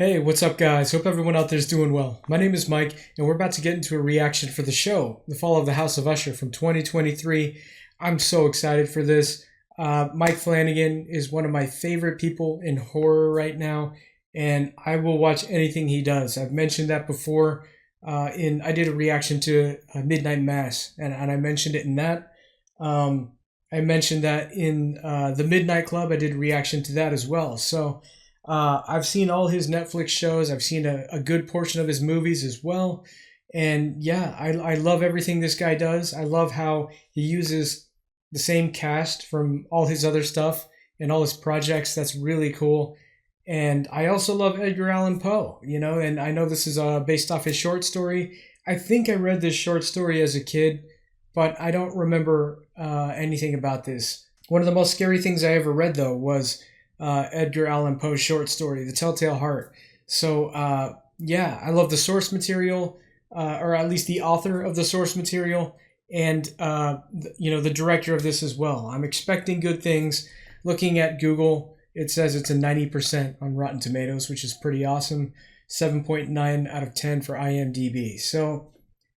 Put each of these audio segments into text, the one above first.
Hey, what's up, guys? Hope everyone out there is doing well. My name is Mike, and we're about to get into a reaction for the show, The Fall of the House of Usher from 2023. I'm so excited for this. Mike Flanagan is one of my favorite people in horror right now, and I will watch anything he does. I've mentioned that before. I did a reaction to Midnight Mass, and I mentioned it in that. I mentioned that in the Midnight Club. I did a reaction to that as well. So. I've seen all his Netflix shows. I've seen a good portion of his movies as well. And yeah, I love everything this guy does. I love how he uses the same cast from all his other stuff and all his projects. That's really cool. And I also love Edgar Allan Poe, and I know this is based off his short story. I think I read this short story as a kid, but I don't remember anything about this. One of the most scary things I ever read, though, was Edgar Allan Poe's short story, The Telltale Heart. So, yeah, I love the source material, or at least the author of the source material, and, the director of this as well. I'm expecting good things. Looking at Google, it says it's a 90% on Rotten Tomatoes, which is pretty awesome. 7.9 out of 10 for IMDb. So,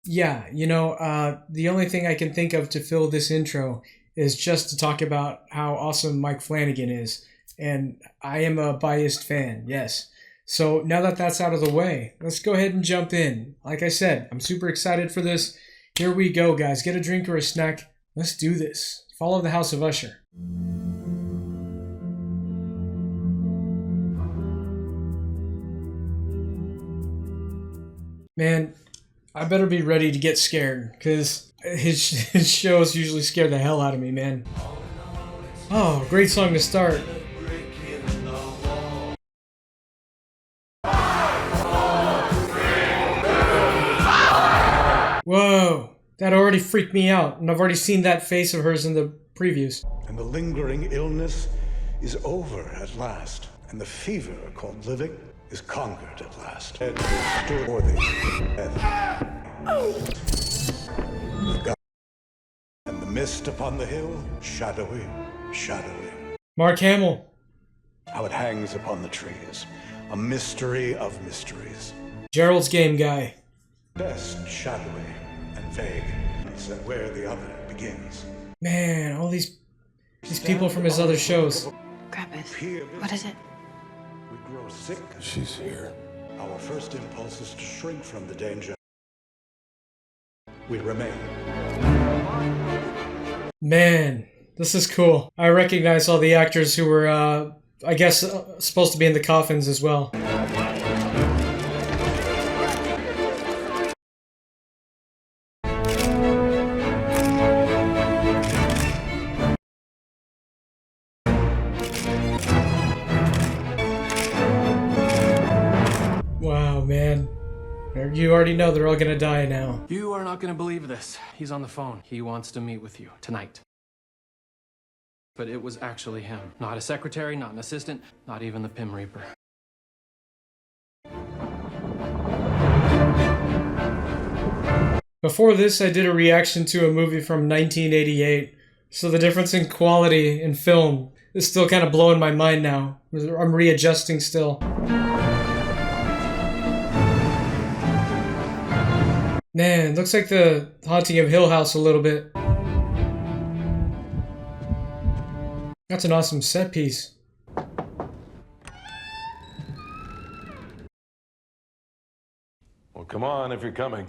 yeah, the only thing I can think of to fill this intro is just to talk about how awesome Mike Flanagan is. And I am a biased fan, yes. So now that that's out of the way, let's go ahead and jump in. Like I said, I'm super excited for this. Here we go, guys. Get a drink or a snack. Let's do this. Follow the House of Usher. Man, I better be ready to get scared, because his shows usually scare the hell out of me, man. Oh, great song to start. Whoa, that already freaked me out, and I've already seen that face of hers in the previews. And the lingering illness is over at last, and the fever called living is conquered at last. And stood worthy and the mist upon the hill, shadowy, shadowy. Mark Hamill. How it hangs upon the trees, a mystery of mysteries. Gerald's Game guy. Best shadowy and vague, and where the other begins. Man, all these people from his other shows. Grab it. What is it? We grow sick. She's here. Our first impulse is to shrink from the danger. We remain. Man, this is cool. I recognize all the actors who were, I guess, supposed to be in the coffins as well. Wow, man. You already know they're all gonna die now. You are not gonna believe this. He's on the phone. He wants to meet with you tonight. But it was actually him. Not a secretary, not an assistant, not even the Pim Reaper. Before this, I did a reaction to a movie from 1988. So the difference in quality in film is still kind of blowing my mind now. I'm readjusting still. Man, looks like the Haunting of Hill House a little bit. That's an awesome set piece. Well, come on if you're coming.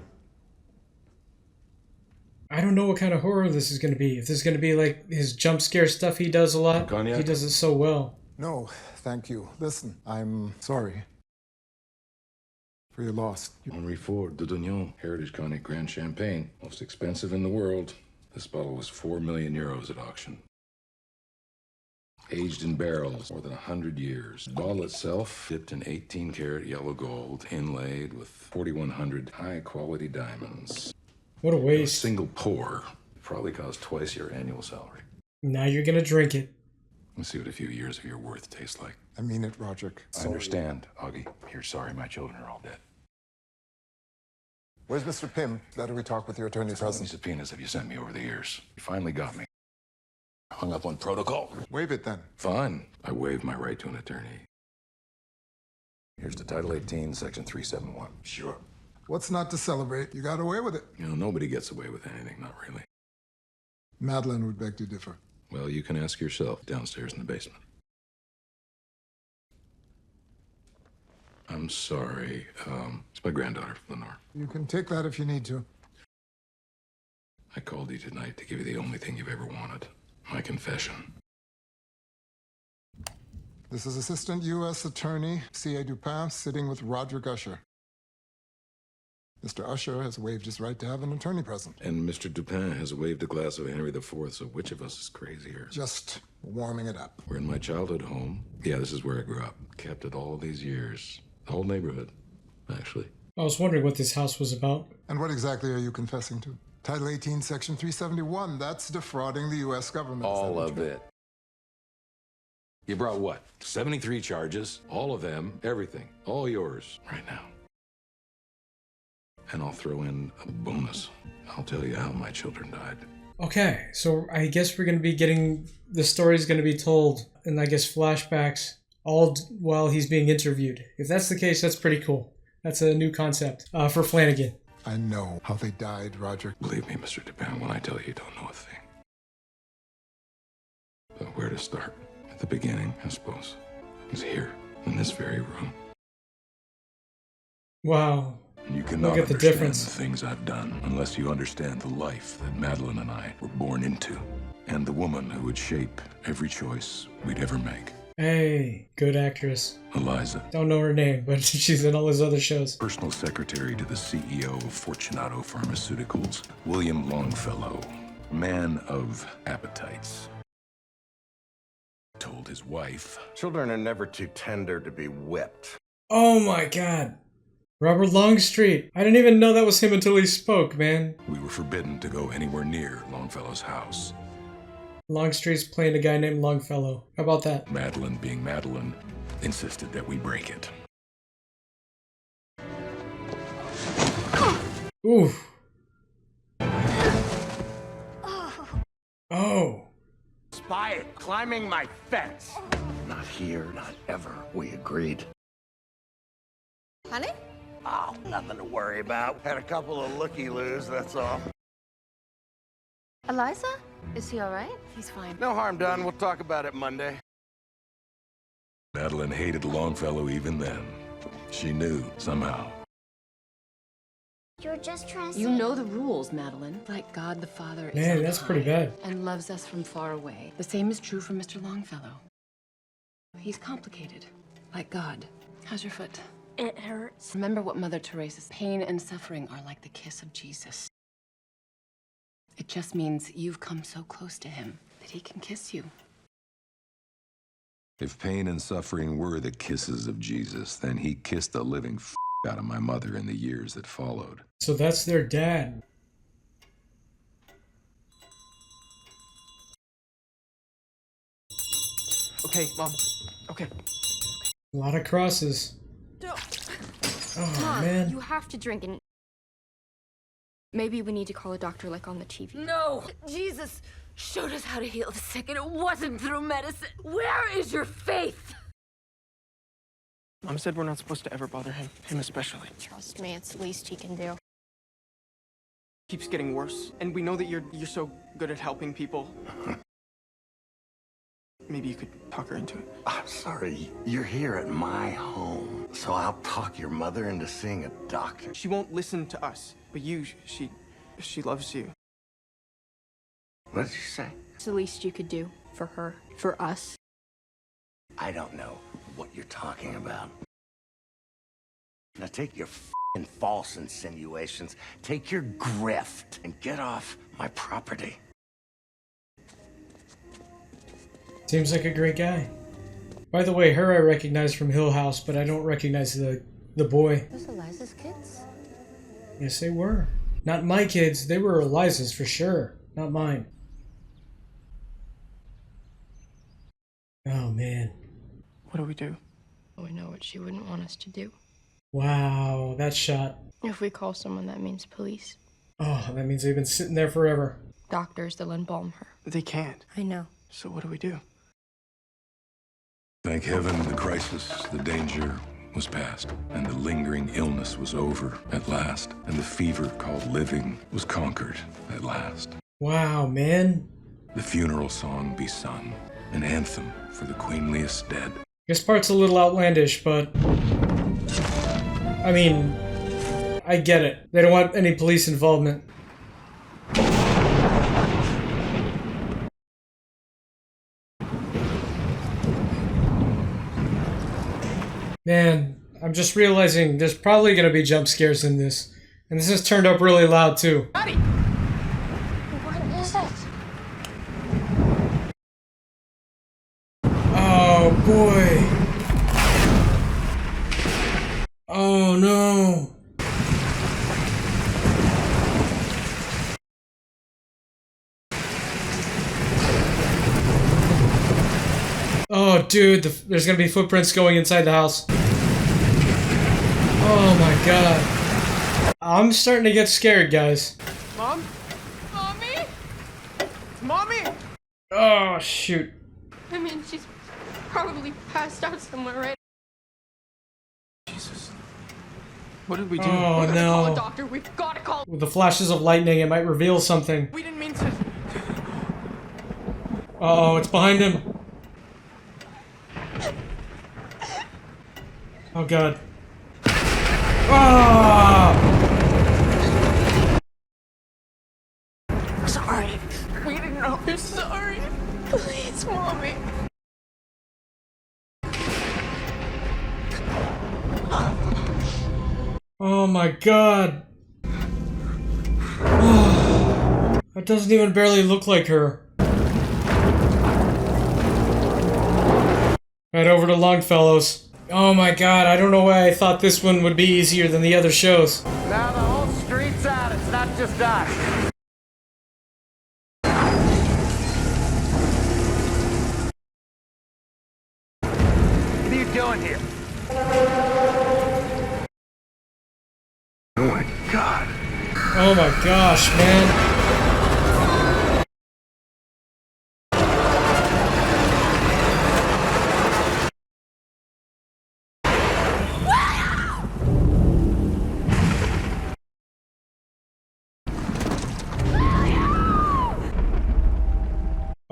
I don't know what kind of horror this is going to be. If this is going to be like his jump scare stuff he does a lot. Cognac? He does it so well. No, thank you. Listen, I'm sorry for your loss. Henri Ford de Dugnon, Heritage Cognac Grand Champagne. Most expensive in the world. This bottle was 4 million euros at auction. Aged in barrels more than 100 years. The bottle itself dipped in 18 karat yellow gold, inlaid with 4,100 high quality diamonds. What a A waste. single pour probably cost twice your annual salary. Now you're going to drink it. Let's see what a few years of your worth tastes like. I mean it, Roderick. I understand, Augie. You're sorry my children are all dead. Where's Mr. Pym? Better we talk with your attorney How many present. subpoenas have you sent me over the years? You finally got me. Hung up on protocol. Waive it then. Fine. I waive my right to an attorney. Here's to Title 18, Section 371. Sure. What's not to celebrate? You got away with it. You know, nobody gets away with anything, not really. Madeline would beg to differ. Well, you can ask yourself downstairs in the basement. I'm sorry. It's my granddaughter from the north. You can take that if you need to. I called you tonight to give you the only thing you've ever wanted. My confession. This is Assistant U.S. Attorney C.A. Dupin sitting with Roderick Usher. Mr. Usher has waived his right to have an attorney present. And Mr. Dupin has waved a glass of Henry IV, so which of us is crazier? Just warming it up. We're in my childhood home. Yeah, this is where I grew up. Kept it all these years. The whole neighborhood, actually. I was wondering what this house was about. And what exactly are you confessing to? Title 18, Section 371. That's defrauding the U.S. government. All of it. You brought what? 73 charges, all of them, everything, all yours, right now. And I'll throw in a bonus. I'll tell you how my children died. Okay, so I guess we're going to be getting, the story's going to be told in, I guess, flashbacks, all while he's being interviewed. If that's the case, that's pretty cool. That's a new concept for Flanagan. I know how they died, Roger. Believe me, Mr. Dupin, when I tell you, you don't know a thing. But where to start? At the beginning, I suppose. Is here, in this very room. Wow. You cannot Look at the understand difference. the things I've done unless you understand the life that Madeline and I were born into, and the woman who would shape every choice we'd ever make. Hey, good actress. Eliza, Don't know her name, but she's in all his other shows. personal secretary to the CEO of Fortunato Pharmaceuticals, William Longfellow, man of appetites. Told his wife, Children are never too tender to be whipped. Oh my god. Robert Longstreet. I didn't even know that was him until he spoke, man. we were forbidden to go anywhere near Longfellow's house. Longstreet's playing a guy named Longfellow. How about that? Madeline, being Madeline, insisted that we break it. Ooh. Oh. Spy it, climbing my fence. Not here, not ever. We agreed. Honey? Oh, nothing to worry about. Had a couple of looky-loos, that's all. Eliza? Is he all right? He's fine. No harm done. We'll talk about it Monday. Madeline hated Longfellow even then. She knew, somehow. You're just trying to You know the rules, Madeline. Like God the Father is Man, on that's high pretty bad. and loves us from far away. The same is true for Mr. Longfellow. He's complicated, like God. How's your foot? It hurts. Remember what Mother Teresa said. Pain and suffering are like the kiss of Jesus. It just means you've come so close to him that he can kiss you. If pain and suffering were the kisses of Jesus, then he kissed the living out of my mother in the years that followed. So that's their dad. Okay, Mom. Okay. A lot of crosses. Oh, Mom, man. you have to drink and... Maybe we need to call a doctor like on the TV. No! Jesus showed us how to heal the sick, and it wasn't through medicine. Where is your faith? Mom said we're not supposed to ever bother him especially. Trust me, it's the least he can do. Keeps getting worse, and we know that you're so good at helping people. Maybe you could talk her into it. I'm sorry, you're here at my home, so I'll talk your mother into seeing a doctor. She won't listen to us, but you, she loves you. What did you say? It's the least you could do for her, for us. I don't know what you're talking about. Now take your f***ing false insinuations, take your grift, and get off my property. Seems like a great guy. By the way, her I recognize from Hill House, but I don't recognize the boy. Those Eliza's kids? Yes, they were. Not my kids. They were Eliza's for sure. Not mine. Oh, man. What do we do? We know what she wouldn't want us to do. Wow, that shot. If we call someone, that means police. Oh, that means they've been sitting there forever. Doctors, they'll embalm her. They can't. I know. So what do we do? Thank heaven the crisis, the danger was past, and the lingering illness was over at last, and the fever called living was conquered at last. Wow, man. The funeral song be sung, an anthem for the queenliest dead. This part's a little outlandish, but I mean, I get it. They don't want any police involvement. Man, I'm just realizing there's probably gonna be jump scares in this. And this is turned up really loud too. Daddy! What is it? Oh boy. Oh no. Oh dude, there's gonna be footprints going inside the house. Oh my god. I'm starting to get scared, guys. Mom? Mommy? Mommy? Oh shoot. I mean, she's probably passed out somewhere, right? Jesus. What did we do? Oh Call a no. doctor. We've got to call. With the flashes of lightning, it might reveal something. We didn't mean to. Uh-oh, it's behind him. Oh god. Ah! Sorry. We didn't know. We're sorry. Please, Mommy. Oh my god. That doesn't even barely look like her. Right over to Longfellow's. Oh my god, I don't know why I thought this one would be easier than the other shows. Now the whole street's out. It's not just us. What are you doing here? Oh my god. Oh my gosh, man.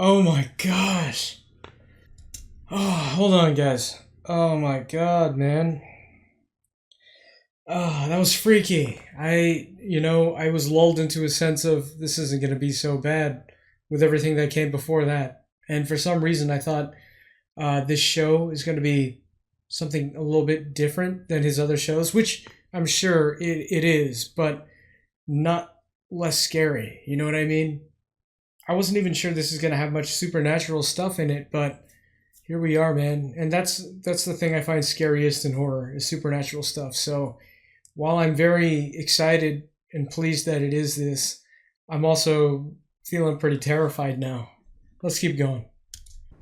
Oh my gosh. Oh, hold on, guys. Oh my god, man. Oh, that was freaky. I was lulled into a sense of this isn't going to be so bad with everything that came before that. And for some reason, I thought this show is going to be something a little bit different than his other shows, which I'm sure it is, but not less scary. You know what I mean? I wasn't even sure this is going to have much supernatural stuff in it, but here we are, man. And that's the thing I find scariest in horror, is supernatural stuff. So while I'm very excited and pleased that it is this, I'm also feeling pretty terrified now. Let's keep going.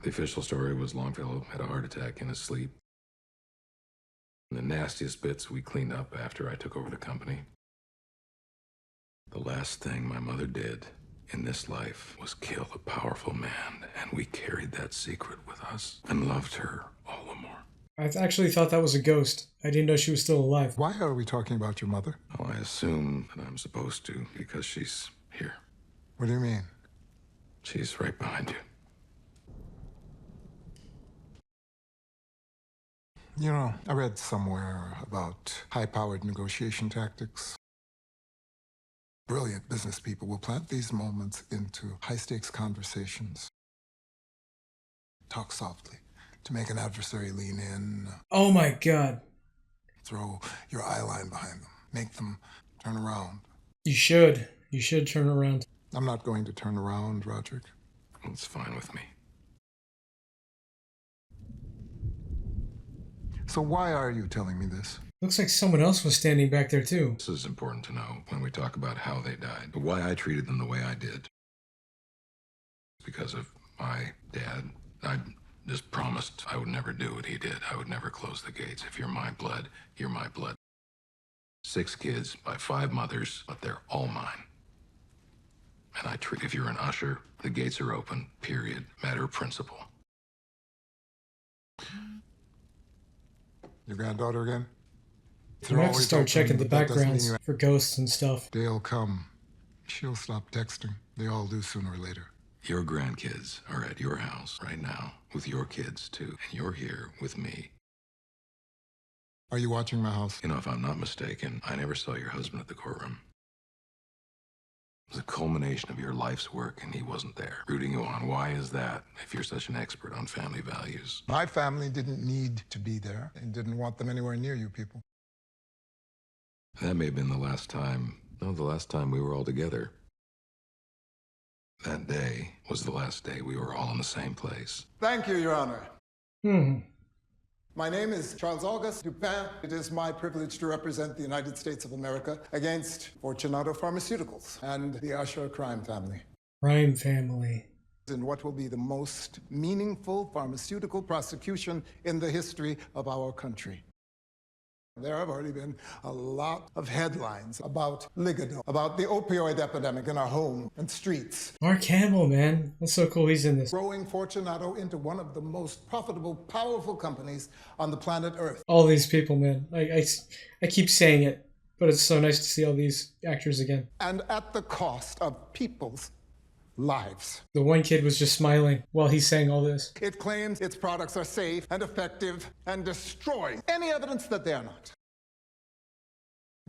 The official story was Longfellow had a heart attack in his sleep. The nastiest bits we cleaned up after I took over the company. The last thing my mother did in this life was kill a powerful man, and we carried that secret with us and loved her all the more. I actually thought that was a ghost. I didn't know she was still alive. Why are we talking about your mother? Well, I assume that I'm supposed to because she's here. What do you mean? She's right behind you. You know, I read somewhere about high-powered negotiation tactics. Brilliant business people will plant these moments into high-stakes conversations. Talk softly to make an adversary lean in. Oh my god. Throw your eye line behind them. Make them turn around. You should. You should turn around. I'm not going to turn around, Roderick. It's fine with me. So why are you telling me this? Looks like someone else was standing back there too. This is important to know when we talk about how they died. Why I treated them the way I did. Because of my dad. I just promised I would never do what he did. I would never close the gates. If you're my blood, you're my blood. 6 kids by 5 mothers, but they're all mine. And I treat, if you're an Usher, the gates are open, period. Matter of principle. Your granddaughter again? You have to start checking the backgrounds for ghosts and stuff. They'll come. She'll stop texting. They all do sooner or later. Your grandkids are at your house right now with your kids, too. And you're here with me. Are you watching my house? You know, if I'm not mistaken, I never saw your husband at the courtroom. It was a culmination of your life's work, and he wasn't there, rooting you on. Why is that, if you're such an expert on family values? My family didn't need to be there and didn't want them anywhere near you people. That may have been the last time we were all together. That day was the last day we were all in the same place. Thank you, Your Honor. My name is Charles August Dupin. It is my privilege to represent the United States of America against Fortunato Pharmaceuticals and the Usher crime family. Crime family. In what will be the most meaningful pharmaceutical prosecution in the history of our country. There have already been a lot of headlines about Ligadol, about the opioid epidemic in our home and streets. Mark Hamill, man. That's so cool he's in this. Growing Fortunato into one of the most profitable, powerful companies on the planet Earth. All these people, man. I keep saying it, but it's so nice to see all these actors again. And at the cost of people's lives. The one kid was just smiling while he's saying all this. It claims its products are safe and effective and destroys any evidence that they are not.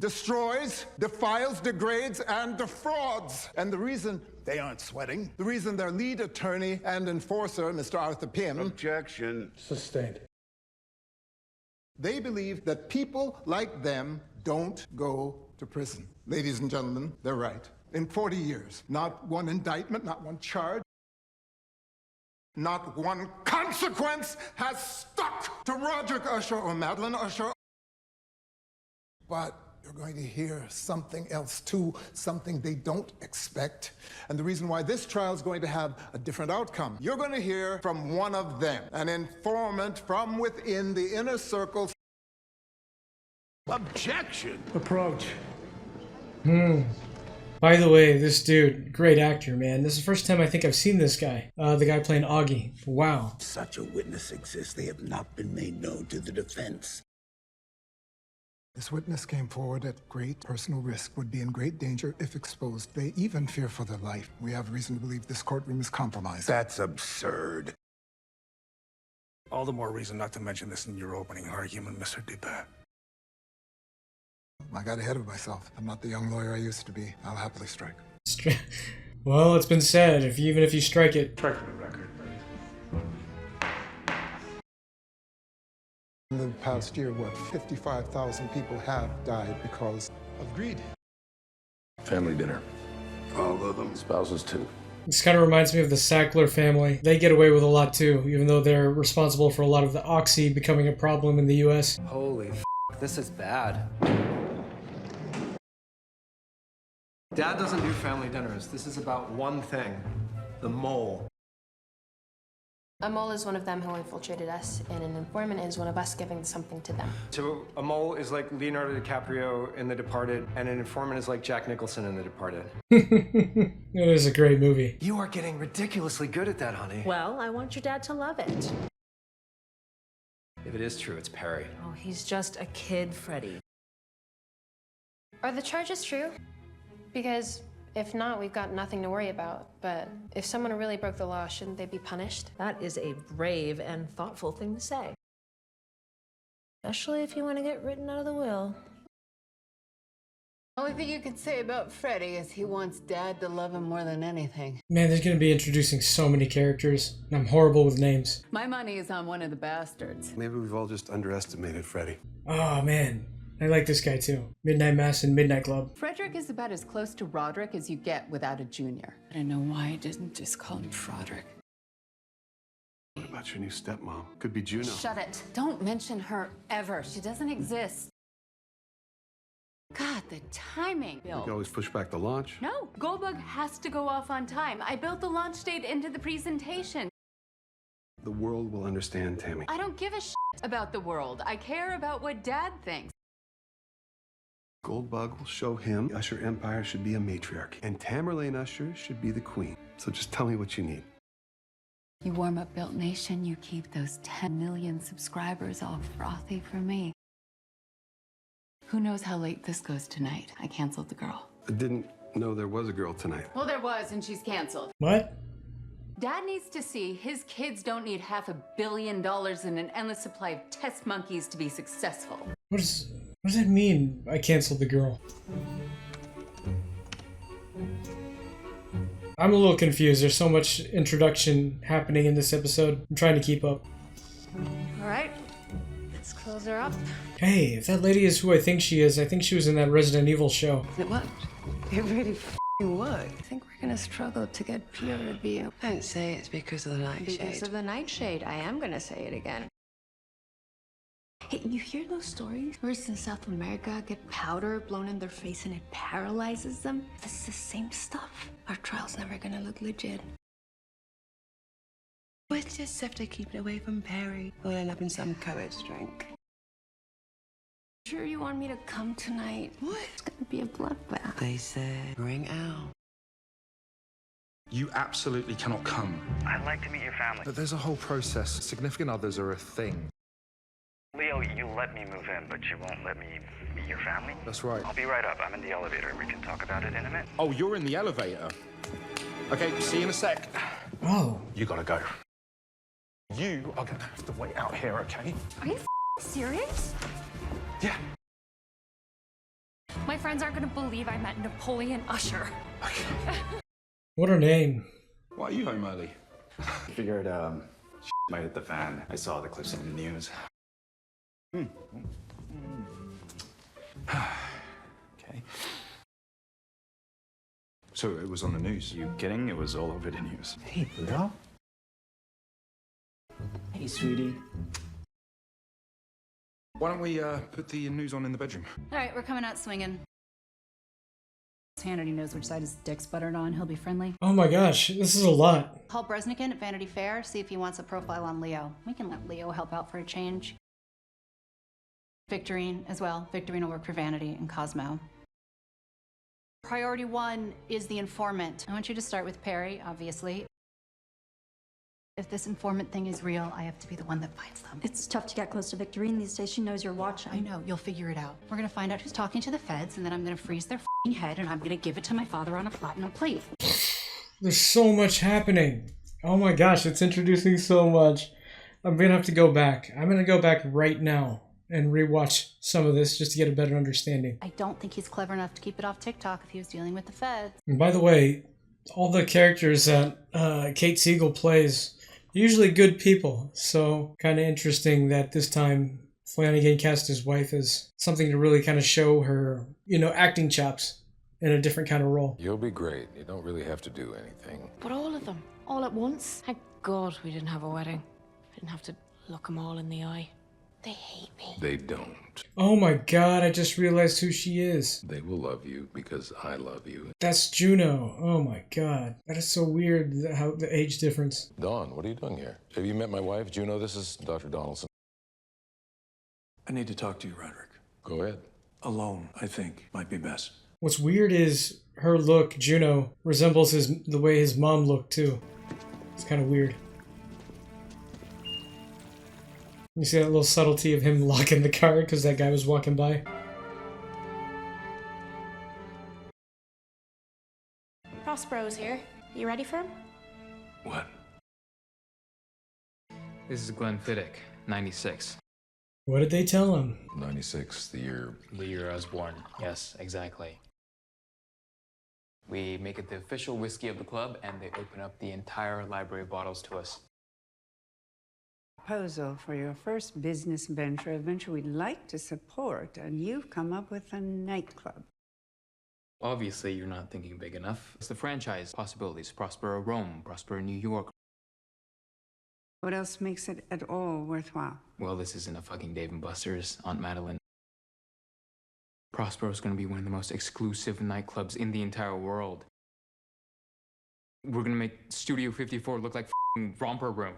Destroys, defiles, degrades, and defrauds. And the reason they aren't sweating, the reason their lead attorney and enforcer, Mr. Arthur Pym... Objection. Sustained. They believe that people like them don't go to prison. Ladies and gentlemen, they're right. In 40 years, not one indictment, not one charge, not one consequence has stuck to Roderick Usher or Madeline Usher. But you're going to hear something else too, something they don't expect. And the reason why this trial is going to have a different outcome. You're going to hear from one of them, an informant from within the inner circle. Objection. Approach. By the way, this dude, great actor, man. This is the first time I think I've seen this guy. The guy playing Augie. Wow. Such a witness exists. They have not been made known to the defense. This witness came forward at great personal risk, would be in great danger if exposed. They even fear for their life. We have reason to believe this courtroom is compromised. That's absurd. All the more reason not to mention this in your opening argument, Mr. Dupin. I got ahead of myself. I'm not the young lawyer I used to be. I'll happily strike. Well, it's been said, even if you strike it. Strike the record. In the past year, 55,000 people have died because of greed. Family dinner. All of them. Spouses, too. This kind of reminds me of the Sackler family. They get away with a lot too, even though they're responsible for a lot of the oxy becoming a problem in the US. Holy f***, this is bad. Dad doesn't do family dinners. This is about one thing. The mole. A mole is one of them who infiltrated us, and an informant is one of us giving something to them. So a mole is like Leonardo DiCaprio in The Departed, and an informant is like Jack Nicholson in The Departed. It is a great movie. You are getting ridiculously good at that, honey. Well, I want your dad to love it. If it is true, it's Perry. Oh, he's just a kid, Freddy. Are the charges true? Because if not, we've got nothing to worry about. But if someone really broke the law, shouldn't they be punished? That is a brave and thoughtful thing to say. Especially if you want to get written out of the will. The only thing you can say about Freddy is he wants Dad to love him more than anything. Man, they're going to be introducing so many characters, and I'm horrible with names. My money is on one of the bastards. Maybe we've all just underestimated Freddy. Oh, man. I like this guy, too. Midnight Mass and Midnight Club. Frederick is about as close to Roderick as you get without a junior. I don't know why I didn't just call him Froderick. What about your new stepmom? Could be Juno. Shut it. Don't mention her ever. She doesn't exist. God, the timing, Bill. You can always push back the launch. No, Goldbug has to go off on time. I built the launch date into the presentation. The world will understand, Tammy. I don't give a shit about the world. I care about what Dad thinks. Goldbug will show him Usher Empire should be a matriarch, and Tamerlane Usher should be the queen. So just tell me what you need. You warm up Built Nation, you keep those 10 million subscribers all frothy for me. Who knows how late this goes tonight? I canceled the girl. I didn't know there was a girl tonight. Well, there was, and she's canceled. What? Dad needs to see his kids don't need $500 million and an endless supply of test monkeys to be successful. What does that mean? I canceled the girl. I'm a little confused. There's so much introduction happening in this episode. I'm trying to keep up. All right, let's close her up. Hey, if that lady is who I think she is, I think she was in that Resident Evil show. It worked. It really worked. I think we're gonna struggle to get peer review. Don't say it's because of the nightshade. Because of the nightshade, I am gonna say it again. Hey, you hear those stories? Tourists in South America get powder blown in their face and it paralyzes them? This is the same stuff. Our trial's never gonna look legit. We just have to keep it away from Perry. We'll end up in some co-ed's drink. Sure you want me to come tonight? What? It's gonna be a bloodbath. They said, bring Al. You absolutely cannot come. I'd like to meet your family. But there's a whole process. Significant others are a thing. Leo, you let me move in, but you won't let me meet your family? That's right. I'll be right up. I'm in the elevator. We can talk about it in a minute. Oh, you're in the elevator? Okay, see you in a sec. Oh. You gotta go. You are gonna have to wait out here, okay? Are you serious? Yeah. My friends aren't gonna believe I met Napoleon Usher. What her name? Why are you home early? Figured, might hit the fan. I saw the clips in the news. Okay. So it was on the news? You kidding? It was all over the news. Hey, Leo. Hey, sweetie. Why don't we put the news on in the bedroom? All right, we're coming out swinging. Hannity knows which side his dick's buttered on. He'll be friendly. Oh my gosh, this is a lot. Call Bresnikan at Vanity Fair, see if he wants a profile on Leo. We can let Leo help out for a change. Victorine as well. Victorine will work for Vanity and Cosmo. Priority 1 is the informant. I want you to start with Perry, obviously. If this informant thing is real, I have to be the one that finds them. It's tough to get close to Victorine these days. She knows you're watching. I know, you'll figure it out. We're gonna find out who's talking to the feds, and then I'm gonna freeze their f***ing head, and I'm gonna give it to my father on a platinum plate. There's so much happening. Oh my gosh, it's introducing so much. I'm gonna have to go back. I'm gonna go back right now and rewatch some of this just to get a better understanding. I don't think he's clever enough to keep it off TikTok if he was dealing with the feds. And by the way, all the characters that Kate Siegel plays, usually good people. So kind of interesting that this time Flanagan cast his wife as something to really kind of show her, acting chops in a different kind of role. You'll be great. You don't really have to do anything. But all of them, all at once. Thank God we didn't have a wedding. Didn't have to look them all in the eye. They hate me. They don't. Oh my god, I just realized who she is. They will love you because I love you. That's Juno. Oh my god. That is so weird, how the age difference. Dawn, what are you doing here? Have you met my wife, Juno? This is Dr. Donaldson. I need to talk to you, Roderick. Go ahead. Alone, I think, might be best. What's weird is her look, Juno, resembles the way his mom looked too. It's kind of weird. You see that little subtlety of him locking the car because that guy was walking by? Prospero's here. You ready for him? What? This is Glenn Fiddick, 96. What did they tell him? 96, the year I was born. Yes, exactly. We make it the official whiskey of the club, and they open up the entire library of bottles to us. Proposal for your first business venture we'd like to support, and you've come up with a nightclub. Obviously, you're not thinking big enough. It's the franchise possibilities. Prospero Rome, Prospero New York. What else makes it at all worthwhile? Well, this isn't a fucking Dave & Buster's, Aunt Madeline. Prospero's gonna be one of the most exclusive nightclubs in the entire world. We're gonna make Studio 54 look like f***ing Romper Room.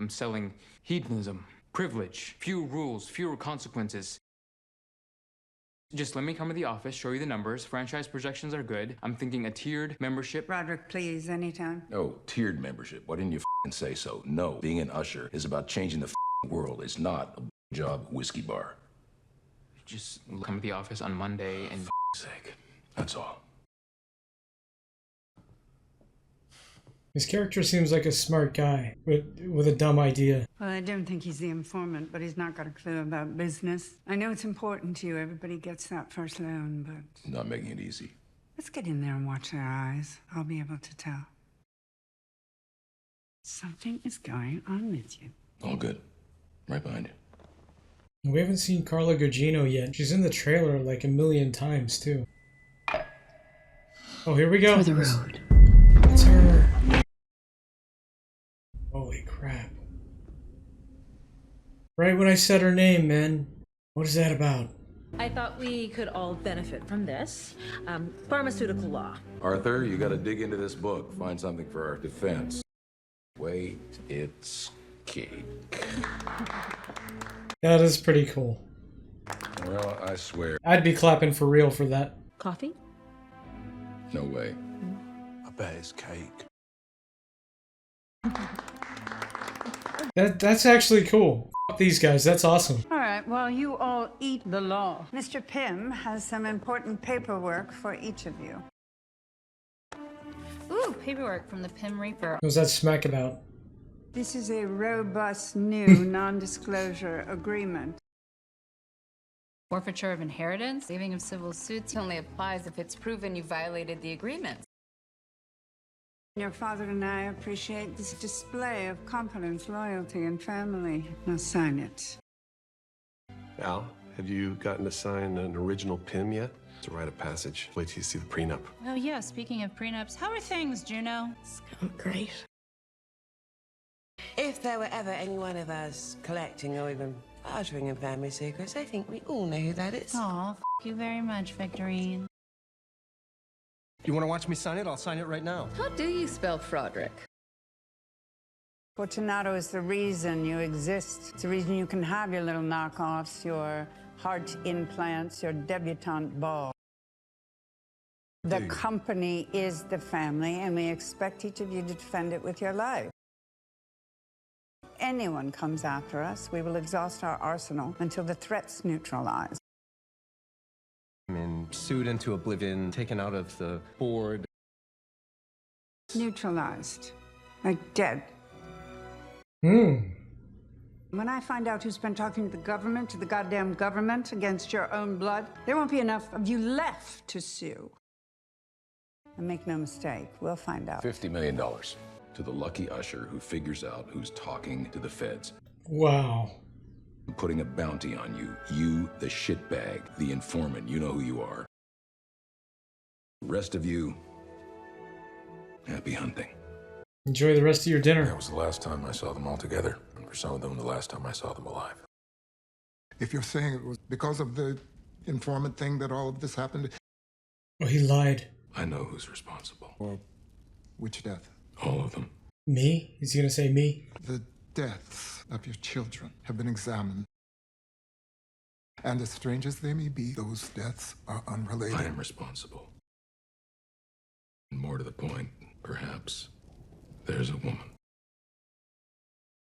I'm selling hedonism, privilege, few rules, fewer consequences. Just let me come to the office, show you the numbers. Franchise projections are good. I'm thinking a tiered membership. Roderick, please, anytime. No, tiered membership. Why didn't you say so? No, being an usher is about changing the world. It's not a job whiskey bar. Just come to the office on Monday and... sake. That's all. His character seems like a smart guy with a dumb idea. Well, I don't think he's the informant, but he's not got a clue about business. I know it's important to you. Everybody gets that first loan, but... Not making it easy. Let's get in there and watch their eyes. I'll be able to tell. Something is going on with you. All good. Right behind you. We haven't seen Carla Gugino yet. She's in the trailer like a million times, too. Oh, here we go. For the road. It's her. Holy crap. Right when I said her name, man. What is that about? I thought we could all benefit from this. Pharmaceutical law. Arthur, you gotta dig into this book. Find something for our defense. Wait, it's cake. That is pretty cool. Well, I swear. I'd be clapping for real for that. Coffee? No way. I bet it's cake. That's actually cool. F these guys, that's awesome. All right, well, you all eat the law. Mr. Pym has some important paperwork for each of you. Ooh, paperwork from the Pym Reaper. What was that smack about? This is a robust new non-disclosure agreement. Forfeiture of inheritance, waiving of civil suits only applies if it's proven you violated the agreement. Your father and I appreciate this display of confidence, loyalty, and family. Now sign it. Al, have you gotten to sign an original Pym yet? It's a rite of passage. Wait till you see the prenup. Oh yeah, speaking of prenups, how are things, Juno? It's going great. If there were ever any one of us collecting or even bartering in family secrets, I think we all know who that is. Aw, f you very much, Victorine. You want to watch me sign it? I'll sign it right now. How do you spell Froderick? Fortunato is the reason you exist. It's the reason you can have your little knockoffs, your heart implants, your debutante ball. The company is the family, and we expect each of you to defend it with your life. Anyone comes after us, we will exhaust our arsenal until the threat's neutralized. And sued into oblivion, taken out of the board. Neutralized. Like dead. When I find out who's been talking to the goddamn government against your own blood, there won't be enough of you left to sue. And make no mistake, we'll find out. $50 million to the lucky usher who figures out who's talking to the feds. Wow. I'm putting a bounty on you. You, the shitbag, the informant. You know who you are. The rest of you, happy hunting. Enjoy the rest of your dinner. That was the last time I saw them all together. And for some of them, the last time I saw them alive. If you're saying it was because of the informant thing that all of this happened... Oh, he lied. I know who's responsible. Or which death? All of them. Me? Is he gonna say me? The deaths of your children have been examined. And as strange as they may be, those deaths are unrelated. I am responsible. And more to the point, perhaps, there's a woman.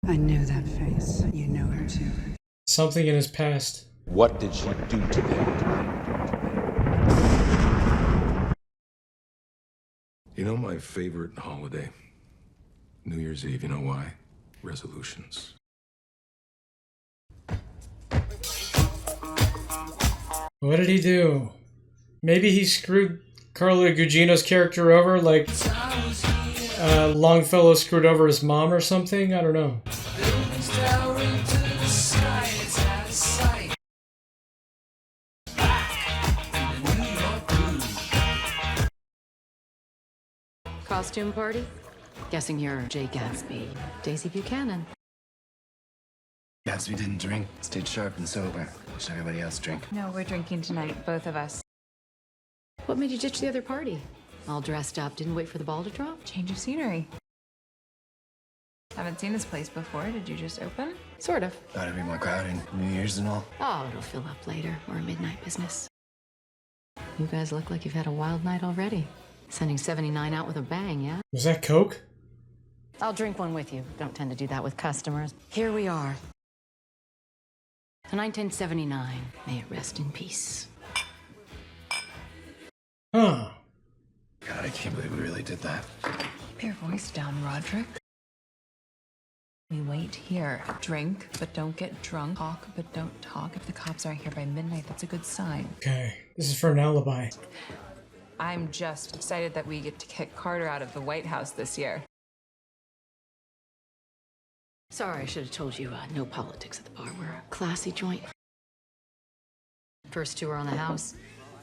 I knew that face. You know her too. Something in his past. What did she do to them? You know my favorite holiday? New Year's Eve. You know why? Resolutions. What did he do? Maybe he screwed Carla Gugino's character over, like Longfellow screwed over his mom or something? I don't know. Costume party? Guessing you're Jay Gatsby. Daisy Buchanan. Gatsby didn't drink, stayed sharp and sober. Wish everybody else drink. No, we're drinking tonight, both of us. What made you ditch the other party? All dressed up, didn't wait for the ball to drop? Change of scenery. Haven't seen this place before. Did you just open? Sort of. Thought it'd be more crowded, New Year's and all. Oh, it'll fill up later. We're a midnight business. You guys look like you've had a wild night already. Sending 79 out with a bang, yeah? Was that Coke? I'll drink one with you. Don't tend to do that with customers. Here we are. To 1979. May it rest in peace. Huh. God, I can't believe we really did that. Keep your voice down, Roderick. We wait here. Drink, but don't get drunk. Talk, but don't talk. If the cops aren't here by midnight, that's a good sign. Okay, this is for an alibi. I'm just excited that we get to kick Carter out of the White House this year. Sorry, I should have told you, no politics at the bar. We're a classy joint. First tour on the house.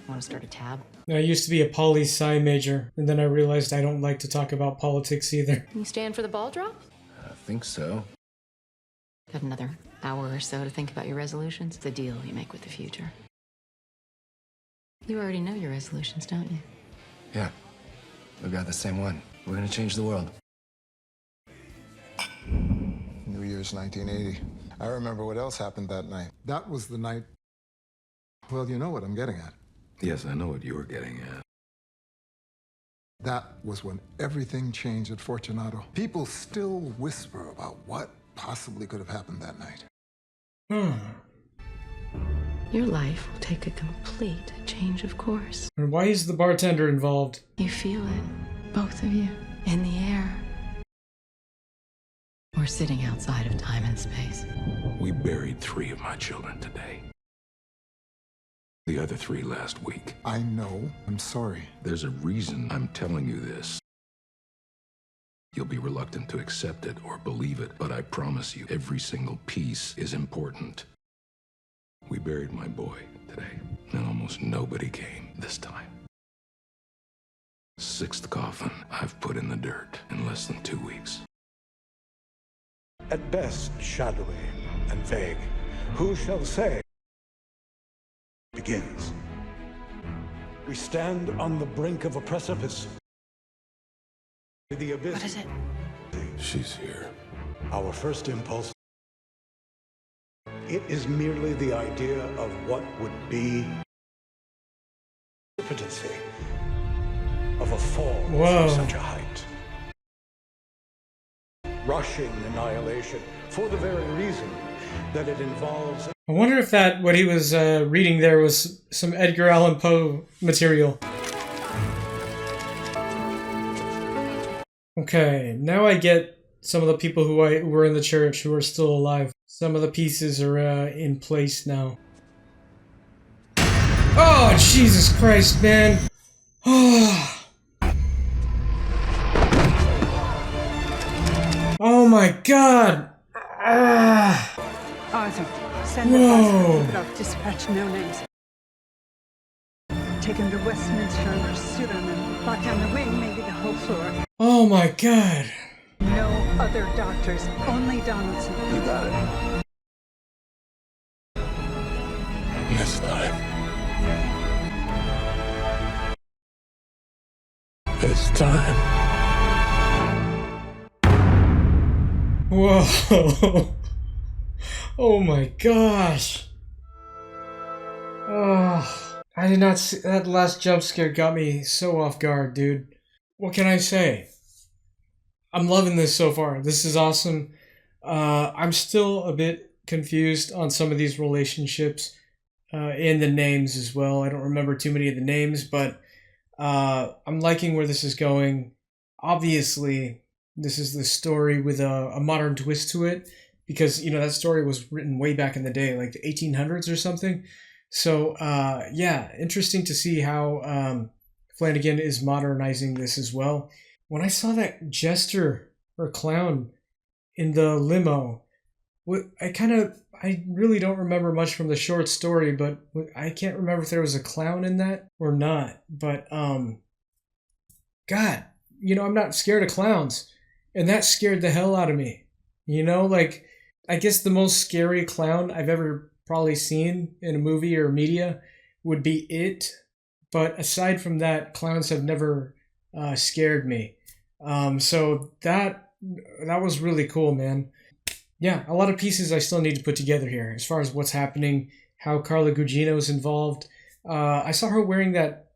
Want to start a tab? I used to be a poli-sci major, and then I realized I don't like to talk about politics either. Can you stand for the ball drop? I think so. Got another hour or so to think about your resolutions. The deal you make with the future. You already know your resolutions, don't you? Yeah. We've got the same one. We're gonna change the world. New Year's 1980. I remember what else happened that night. That was the night. Well, you know what I'm getting at. Yes, I know what you were getting at. That was when everything changed at Fortunato. People still whisper about what possibly could have happened that night. Your life will take a complete change of course. And why is the bartender involved? You feel it, both of you, in the air. We're sitting outside of time and space. We buried 3 of my children today. The other 3 last week. I know. I'm sorry. There's a reason I'm telling you this. You'll be reluctant to accept it or believe it, but I promise you, every single piece is important. We buried my boy today, and almost nobody came this time. 6th coffin I've put in the dirt in less than 2 weeks. At best, shadowy and vague. Who shall say? Begins. We stand on the brink of a precipice. The abyss. What is it? She's here. Our first impulse. It is merely the idea of what would be precipitancy of a fall Whoa. from such a height. Rushing annihilation for the very reason that it involves. I wonder if what he was reading there was some Edgar Allan Poe material. Okay, now I get some of the people who were in the church who are still alive. Some of the pieces are in place now. Oh, Jesus Christ, man! Oh my God! Arthur, send the bus. Keep it off. Dispatch no names. Take him to Westminster and pursue them and lock down the wing, maybe the whole floor. Oh my God! No other doctors, only Donaldson. You got it. This time. This time. Whoa! Oh my gosh! Oh, I did not see that last jump scare. Got me so off guard, dude. What can I say? I'm loving this so far. This is awesome. I'm still a bit confused on some of these relationships and the names as well. I don't remember too many of the names, but I'm liking where this is going. Obviously, this is the story with a modern twist to it because, you know, that story was written way back in the day, like the 1800s or something. So, yeah, interesting to see how Flanagan is modernizing this as well. When I saw that jester or clown in the limo, I really don't remember much from the short story, but I can't remember if there was a clown in that or not. But, God, you know, I'm not scared of clowns. And that scared the hell out of me. You know, like, I guess the most scary clown I've ever probably seen in a movie or media would be It. But aside from that, clowns have never scared me. So that was really cool, man. Yeah, a lot of pieces I still need to put together here as far as what's happening, how Carla Gugino's involved, I saw her wearing that,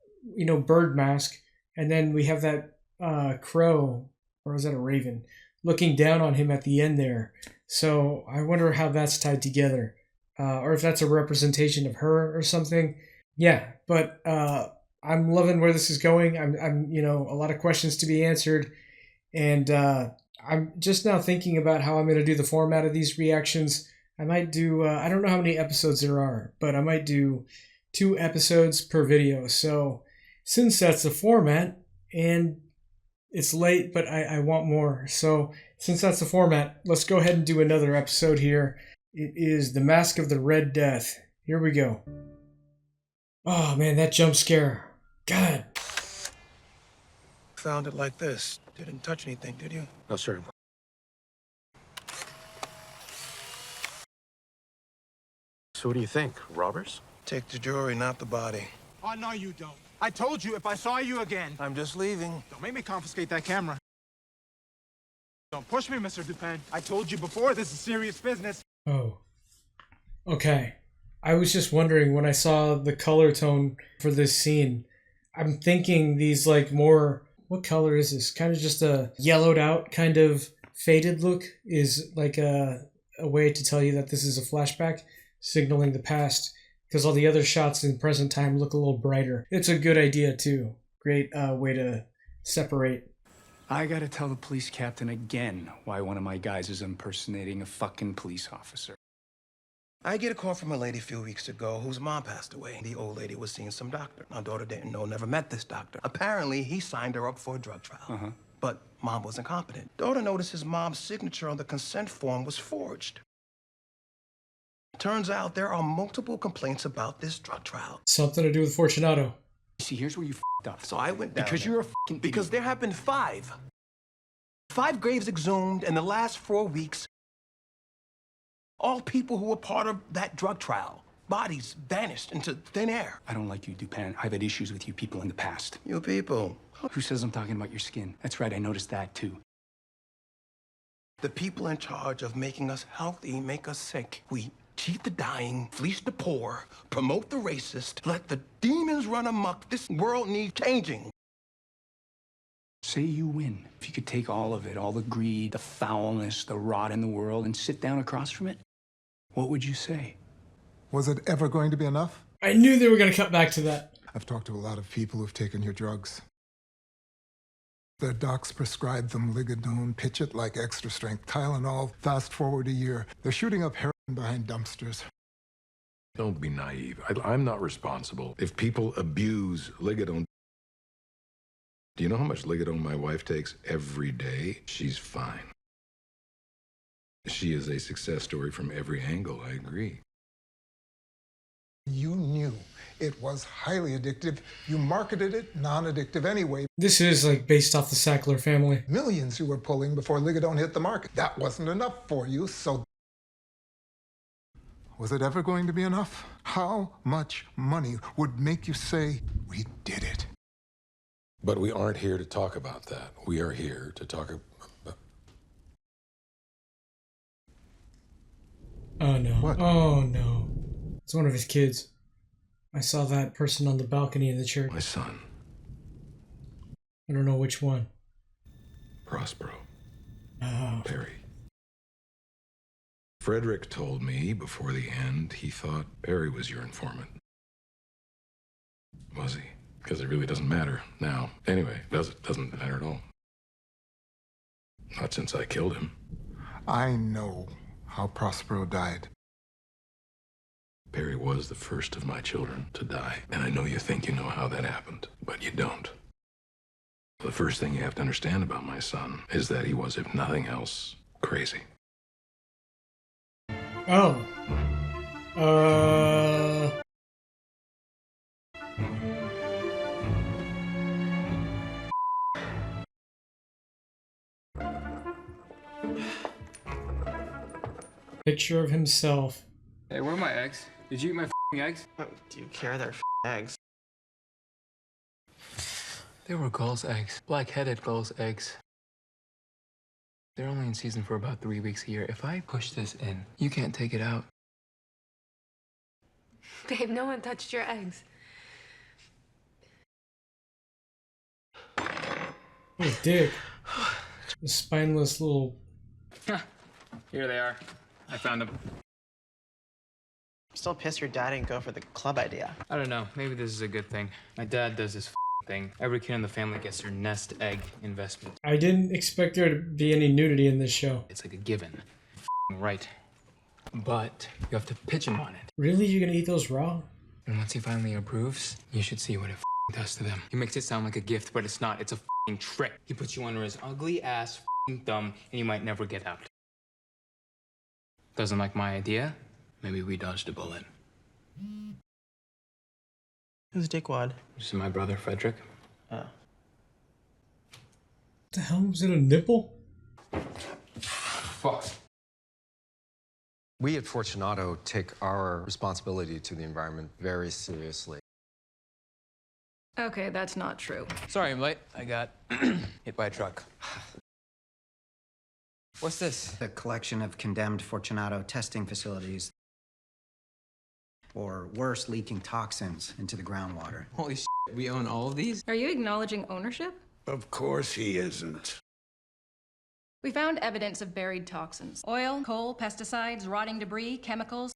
bird mask, and then we have that crow, or was that a raven, looking down on him at the end there. So I wonder how that's tied together, or if that's a representation of her or something. Yeah, but I'm loving where this is going. I'm a lot of questions to be answered, and I'm just now thinking about how I'm going to do the format of these reactions. I might do, I don't know how many episodes there are, but I might do 2 episodes per video. So since that's the format, and it's late, but I want more. So since that's the format, let's go ahead and do another episode here. It is The Mask of the Red Death. Here we go. Oh man, that jump scare. God. Found it like this. Didn't touch anything, did you? No, sir. So what do you think? Robbers? Take the jewelry, not the body. Oh, no, you don't. I told you if I saw you again. I'm just leaving. Don't make me confiscate that camera. Don't push me, Mr. Dupin. I told you before, this is serious business. Oh. Okay. I was just wondering when I saw the color tone for this scene. I'm thinking these more, what color is this? Kind of just a yellowed out kind of faded look is like a way to tell you that this is a flashback, signaling the past, because all the other shots in present time look a little brighter. It's a good idea too. Great way to separate. I gotta tell the police captain again why one of my guys is impersonating a fucking police officer. I get a call from a lady a few weeks ago whose mom passed away. The old lady was seeing some doctor. My daughter didn't know, never met this doctor. Apparently, he signed her up for a drug trial. But mom was incompetent. Daughter noticed his mom's signature on the consent form was forged. Turns out there are multiple complaints about this drug trial. Something to do with Fortunato. See, here's where you f***ed up. So I went down Because there. you're a fucking Because there have been 5. 5 graves exhumed in the last 4 weeks. All people who were part of that drug trial. Bodies vanished into thin air. I don't like you, Dupin. I've had issues with you people in the past. You people. Who says I'm talking about your skin? That's right, I noticed that too. The people in charge of making us healthy make us sick. We cheat the dying, fleece the poor, promote the racist, let the demons run amok. This world needs changing. Say you win. If you could take all of it, all the greed, the foulness, the rot in the world, and sit down across from it, what would you say? Was it ever going to be enough? I knew they were going to cut back to that. I've talked to a lot of people who've taken your drugs. Their docs prescribed them Ligadone, pitch it like extra strength, Tylenol. Fast forward a year, they're shooting up heroin behind dumpsters. Don't be naive. I'm not responsible if people abuse Ligadone. Do you know how much Ligadone my wife takes every day? She's fine. She is a success story from every angle, I agree. You knew it was highly addictive. You marketed it non-addictive anyway. This is based off the Sackler family. Millions you were pulling before Ligadone hit the market. That wasn't enough for you, so... Was it ever going to be enough? How much money would make you say, we did it? But we aren't here to talk about that. We are here to talk about... Oh no. What? Oh no. It's one of his kids. I saw that person on the balcony in the church. My son. I don't know which one. Prospero. Oh. Perry. Frederick told me before the end he thought Perry was your informant. Was he? Because it really doesn't matter now. Anyway, doesn't matter at all. Not since I killed him. I know how Prospero died. Perry was the first of my children to die. And I know you think you know how that happened, but you don't. The first thing you have to understand about my son is that he was, if nothing else, crazy. Oh. Picture of himself. Hey, where are my eggs? Did you eat my f***ing eggs? Oh, do you care they're eggs? They were gulls' eggs. Black-headed gulls' eggs. They're only in season for about 3 weeks a year. If I push this in, you can't take it out. Babe, no one touched your eggs. What a dick. The spineless little... Here they are. I found them. Still pissed your dad didn't go for the club idea. I don't know. Maybe this is a good thing. My dad does this thing. Every kid in the family gets their nest egg investment. I didn't expect there to be any nudity in this show. It's like a given. Right. But you have to pitch him on it. Really? You're gonna eat those raw? And once he finally approves, you should see what it does to them. He makes it sound like a gift, but it's not. It's a trick. He puts you under his ugly ass thumb, and you might never get out. Doesn't like my idea? Maybe we dodged a bullet. Who's Dickwad? This is my brother, Frederick. Oh. The hell? Was it a nipple? Fuck. We at Fortunato take our responsibility to the environment very seriously. Okay, that's not true. Sorry I'm late. I got hit by a truck. What's this? A collection of condemned Fortunato testing facilities. Or worse, leaking toxins into the groundwater. Holy shit, we own all of these? Are you acknowledging ownership? Of course he isn't. We found evidence of buried toxins. Oil, coal, pesticides, rotting debris, chemicals.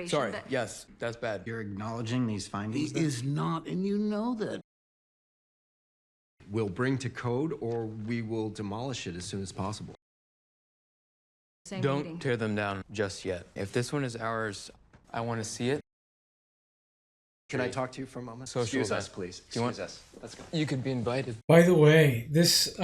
Sorry, yes, that's bad. You're acknowledging these findings? He is not, and you know that. We'll bring to code or we will demolish it as soon as possible. Don't tear them down just yet. If this one is ours, I want to see it. Can I talk to you for a moment? Excuse us, please. Excuse us. Let's go. You could be invited. By the way, this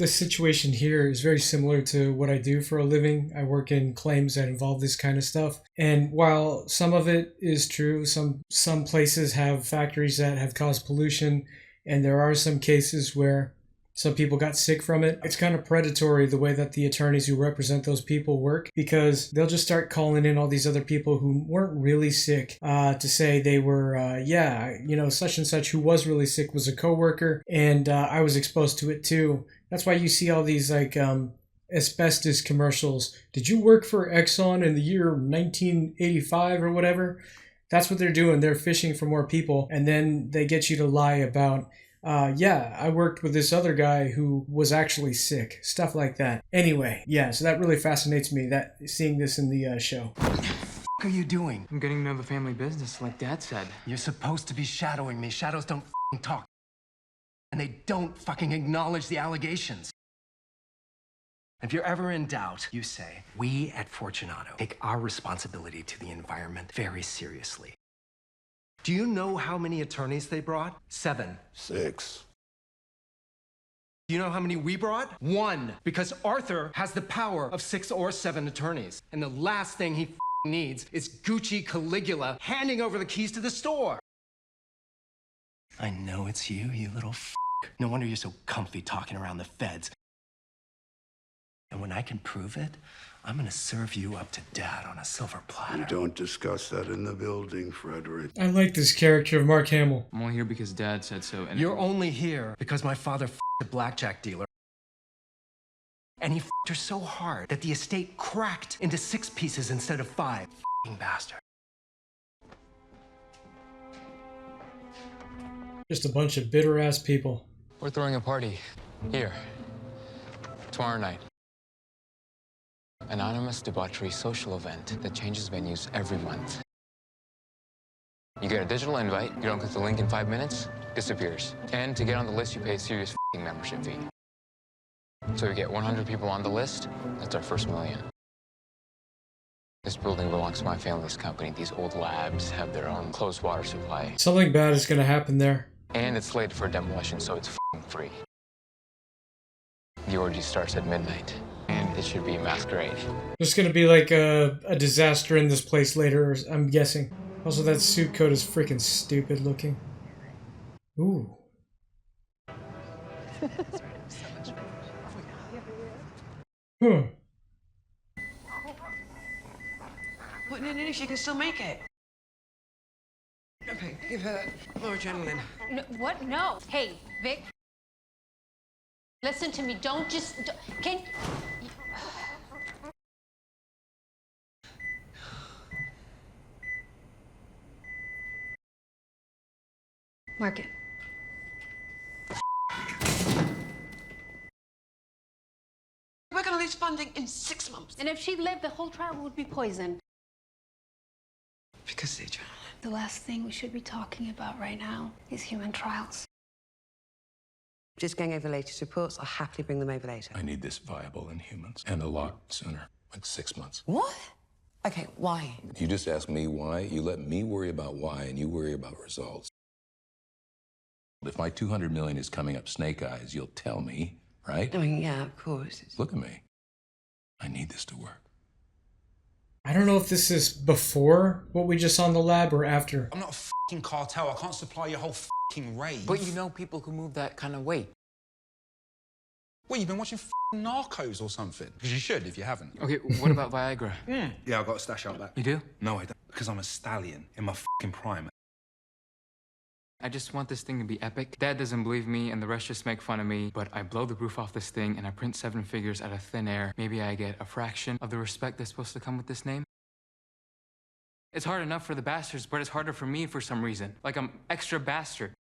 situation here is very similar to what I do for a living. I work in claims that involve this kind of stuff. And while some of it is true, some places have factories that have caused pollution, and there are some cases where some people got sick from it. It's kind of predatory the way that the attorneys who represent those people work, because they'll just start calling in all these other people who weren't really sick to say they were, such and such who was really sick was a coworker, and I was exposed to it too. That's why you see all these asbestos commercials. Did you work for Exxon in the year 1985 or whatever? That's what they're doing. They're fishing for more people, and then they get you to lie about I worked with this other guy who was actually sick. Stuff like that. Anyway, yeah, so that really fascinates me, that seeing this in the show. What are you doing? I'm getting to know the family business, like Dad said. You're supposed to be shadowing me. Shadows don't talk. And they don't acknowledge the allegations. If you're ever in doubt, you say, we at Fortunato take our responsibility to the environment very seriously. Do you know how many attorneys they brought? 7. 6. Do you know how many we brought? 1. Because Arthur has the power of 6 or 7 attorneys. And the last thing he needs is Gucci Caligula handing over the keys to the store. I know it's you, you little f***. No wonder you're so comfy talking around the feds. And when I can prove it, I'm gonna serve you up to Dad on a silver platter. We don't discuss that in the building, Frederick. I like this character of Mark Hamill. I'm only here because Dad said so. And you're only here because my father f***ed a blackjack dealer. And he f***ed her so hard that the estate cracked into 6 pieces instead of 5. F***ing bastard. Just a bunch of bitter-ass people. We're throwing a party here tomorrow night. Anonymous debauchery social event that changes venues every month. You get a digital invite, you don't click the link in 5 minutes, disappears. And to get on the list, you pay a serious membership fee. So we get 100 people on the list, that's our first $1 million. This building belongs to my family's company. These old labs have their own closed water supply. Something bad is gonna happen there. And it's slated for demolition, so it's free. The orgy starts at midnight. And it should be a masquerade. There's gonna be like a disaster in this place later, I'm guessing. Also, that suit coat is freaking stupid looking. Ooh. Well, no, she can still make it. Okay, give her more adrenaline. No, what? No. Hey, Vic. Listen to me. Don't just... Can... Mark it. raise funding in 6 months. And if she lived, the whole trial would be poisoned. Because they tried. The last thing we should be talking about right now is human trials. Just going over the latest reports. I'll happily bring them over later. I need this viable in humans, and a lot sooner, like 6 months. What? Okay, why? You just ask me why, you let me worry about why, and you worry about results. If my 200 million is coming up snake eyes, you'll tell me, right? I mean, yeah, of course. Look at me. I need this to work. I don't know if this is before what we just saw in the lab or after. I'm not a fucking cartel. I can't supply your whole fucking rave. But you know people who move that kind of weight. What, you've been watching fucking Narcos or something? Because you should if you haven't. Okay, what about Viagra? Yeah, I've got a stash out back. You do? No, I don't. Because I'm a stallion in my fucking prime. I just want this thing to be epic. Dad doesn't believe me and the rest just make fun of me, but I blow the roof off this thing and I print 7 figures out of thin air. Maybe I get a fraction of the respect that's supposed to come with this name. It's hard enough for the bastards, but it's harder for me for some reason. Like I'm extra bastard.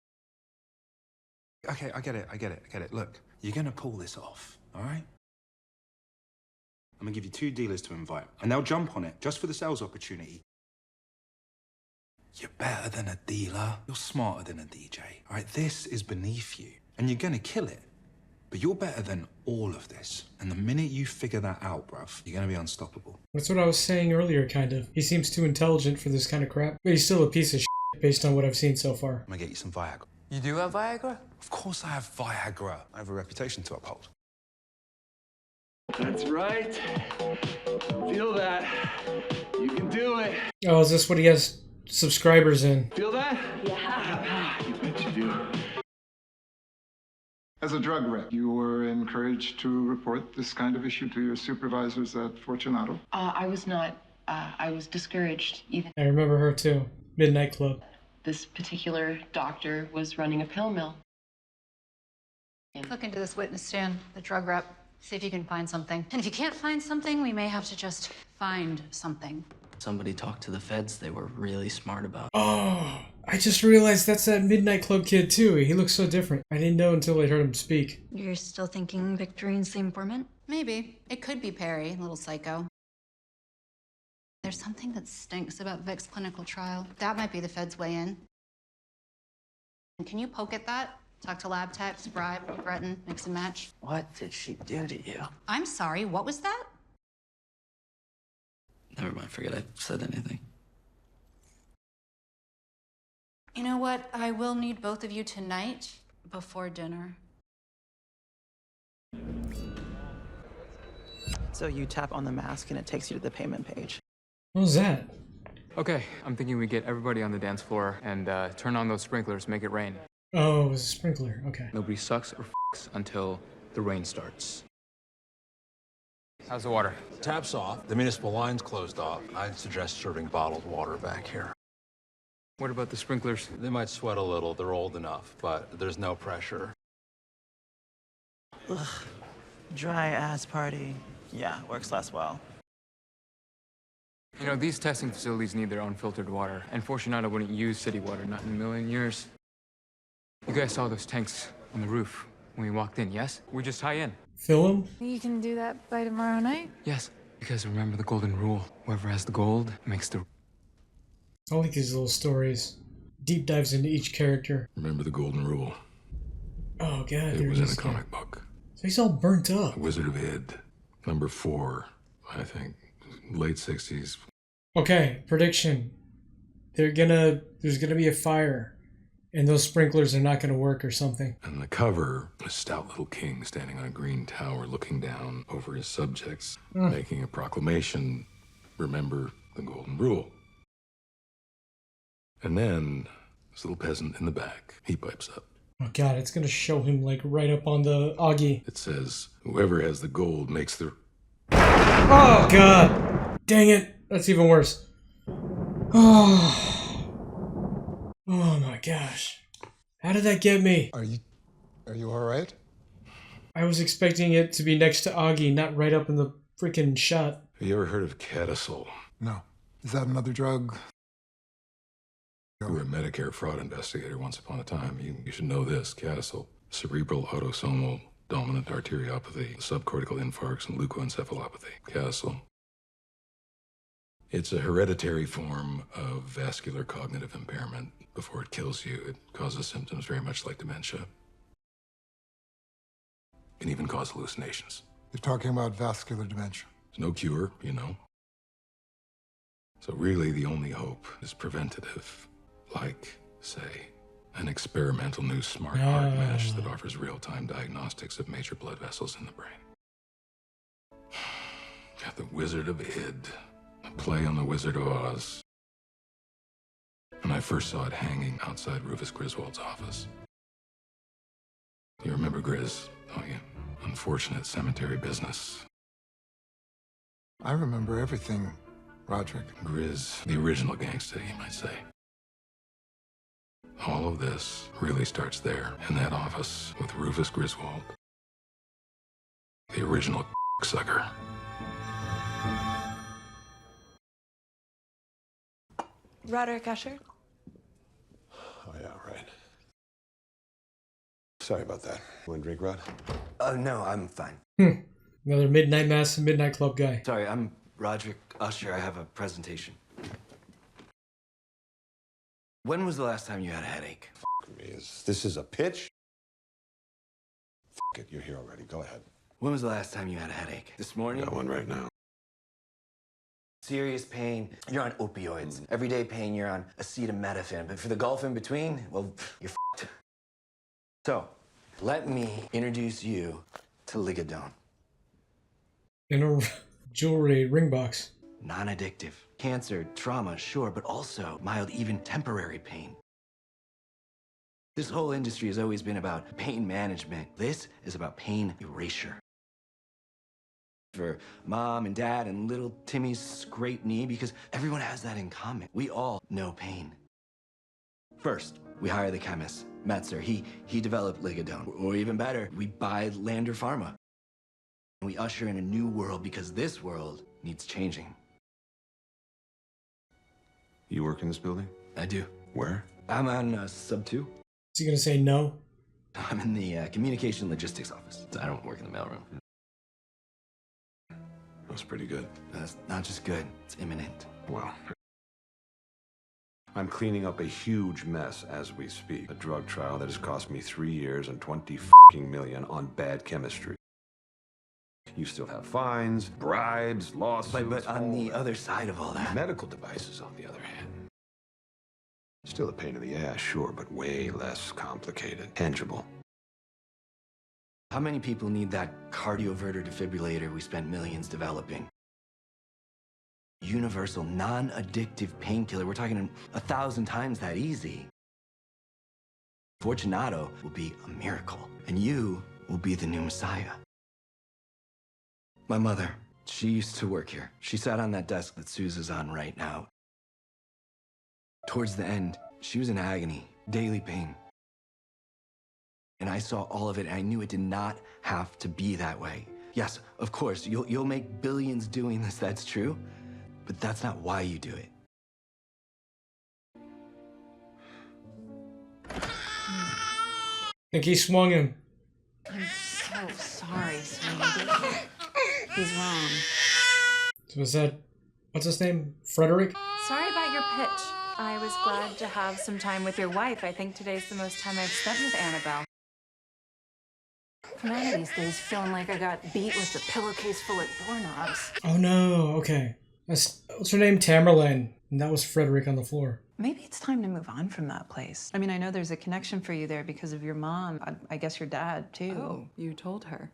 Okay, I get it. Look, you're gonna pull this off, all right? I'm gonna give you 2 dealers to invite, and they'll jump on it just for the sales opportunity. You're better than a dealer. You're smarter than a DJ, all right? This is beneath you, and you're gonna kill it. But you're better than all of this. And the minute you figure that out, bruv, you're gonna be unstoppable. That's what I was saying earlier, kind of. He seems too intelligent for this kind of crap, but he's still a piece of shit based on what I've seen so far. I'm gonna get you some Viagra. You do have Viagra? Of course I have Viagra. I have a reputation to uphold. That's right. Feel that. You can do it. Oh, is this what he has subscribers in? Feel that? Yeah. You bet you do. As a drug rep, you were encouraged to report this kind of issue to your supervisors at Fortunato? I was not. I was discouraged even. I remember her too. Midnight Club. This particular doctor was running a pill mill. Look into this witness stand, the drug rep. See if you can find something. And if you can't find something, we may have to just find something. Somebody talked to the feds. They were really smart about it. Oh, I just realized that's that Midnight Club kid too. He looks so different. I didn't know until I heard him speak. You're still thinking Victorine's the informant? Maybe. It could be Perry, little psycho. There's something that stinks about Vic's clinical trial. That might be the feds' way in. Can you poke at that? Talk to lab techs, bribe, threaten, mix and match? What did she do to you? I'm sorry, what was that? Never mind, forget I said anything. You know what? I will need both of you tonight before dinner. So you tap on the mask and it takes you to the payment page. What was that? Okay, I'm thinking we get everybody on the dance floor and turn on those sprinklers, make it rain. Oh, it was a sprinkler. Okay. Nobody sucks or f***s until the rain starts. How's the water? Tap's off. The municipal line's closed off. I'd suggest serving bottled water back here. What about the sprinklers? They might sweat a little. They're old enough, but there's no pressure. Ugh. Dry ass party. Yeah, works less well. You know, these testing facilities need their own filtered water, and Fortunato wouldn't use city water, not in a million years. You guys saw those tanks on the roof when we walked in, yes? We just tie in. Fill them? You can do that by tomorrow night? Yes, because remember the golden rule. Whoever has the gold makes the... I like these little stories. Deep dives into each character. Remember the golden rule? Oh, God. It was in a comic book. So he's all burnt up. Wizard of Id. Number 4, I think. Late 60s. Okay, prediction. There's gonna be a fire, and those sprinklers are not gonna work or something. And the cover, a stout little king standing on a green tower looking down over his subjects, making a proclamation, remember the golden rule. And then, this little peasant in the back, he pipes up. Oh God, it's gonna show him like right up on the Augie. It says, whoever has the gold makes the... Oh God! Dang it! That's even worse. Oh my gosh. How did that get me? Are you alright? I was expecting it to be next to Augie, not right up in the freaking shot. Have you ever heard of Cadasol? No. Is that another drug? You were a Medicare fraud investigator once upon a time. You should know this. Cadasol, cerebral autosomal dominant arteriopathy, subcortical infarcts, and leukoencephalopathy. Castle. It's a hereditary form of vascular cognitive impairment. Before it kills you, it causes symptoms very much like dementia. It can even cause hallucinations. You're talking about vascular dementia. There's no cure, you know. So really, the only hope is preventative. Like, say, an experimental new smart heart mesh that offers real-time diagnostics of major blood vessels in the brain. Got the Wizard of Id, a play on the Wizard of Oz. When I first saw it hanging outside Rufus Griswold's office. You remember Grizz, don't you? Unfortunate cemetery business. I remember everything, Roderick. Grizz, the original gangster, you might say. All of this really starts there, in that office with Rufus Griswold. The original sucker. Roderick Usher? Oh, yeah, right. Sorry about that. Want a drink, Rod? No, I'm fine. Another midnight mass and midnight club guy. Sorry, I'm Roderick Usher. I have a presentation. When was the last time you had a headache? F me. This is a pitch? F it, you're here already. Go ahead. When was the last time you had a headache? This morning? Got one right now. Serious pain, you're on opioids. Everyday pain, you're on acetaminophen. But for the gulf in between, well, you're f***ed. So, let me introduce you to Ligadone. In a jewelry ring box. Non-addictive. Cancer, trauma, sure, but also mild, even temporary pain. This whole industry has always been about pain management. This is about pain erasure. For mom and dad and little Timmy's scraped knee, because everyone has that in common. We all know pain. First, we hire the chemist, Metzer. He developed Ligadone. Or even better, we buy Lander Pharma. And we usher in a new world because this world needs changing. You work in this building? I do. Where? I'm on sub 2. Is he gonna say no? I'm in the communication logistics office. I don't work in the mailroom. That's pretty good. That's not just good, it's imminent. Wow. I'm cleaning up a huge mess as we speak. A drug trial that has cost me 3 years and 20 million on bad chemistry. You still have fines, bribes, lawsuits. But on the other side of all that... Medical devices, on the other hand. Still a pain in the ass, sure, but way less complicated. Tangible. How many people need that cardioverter defibrillator we spent millions developing? Universal, non-addictive painkiller. We're talking 1,000 times that easy. Fortunato will be a miracle, and you will be the new Messiah. My mother, she used to work here. She sat on that desk that Susan's on right now. Towards the end, she was in agony, daily pain. And I saw all of it, and I knew it did not have to be that way. Yes, of course, you'll make billions doing this, that's true. But that's not why you do it. I think he swung him. I'm so sorry, sweetie. He's wrong. So was that, what's his name? Frederick? Sorry about your pitch. I was glad to have some time with your wife. I think today's the most time I've spent with Annabelle. None of these days feeling like I got beat with a pillowcase full of doorknobs. Oh no, okay. What's her name? Tamerlane. And that was Frederick on the floor. Maybe it's time to move on from that place. I mean, I know there's a connection for you there because of your mom. I guess your dad, too. Oh, you told her.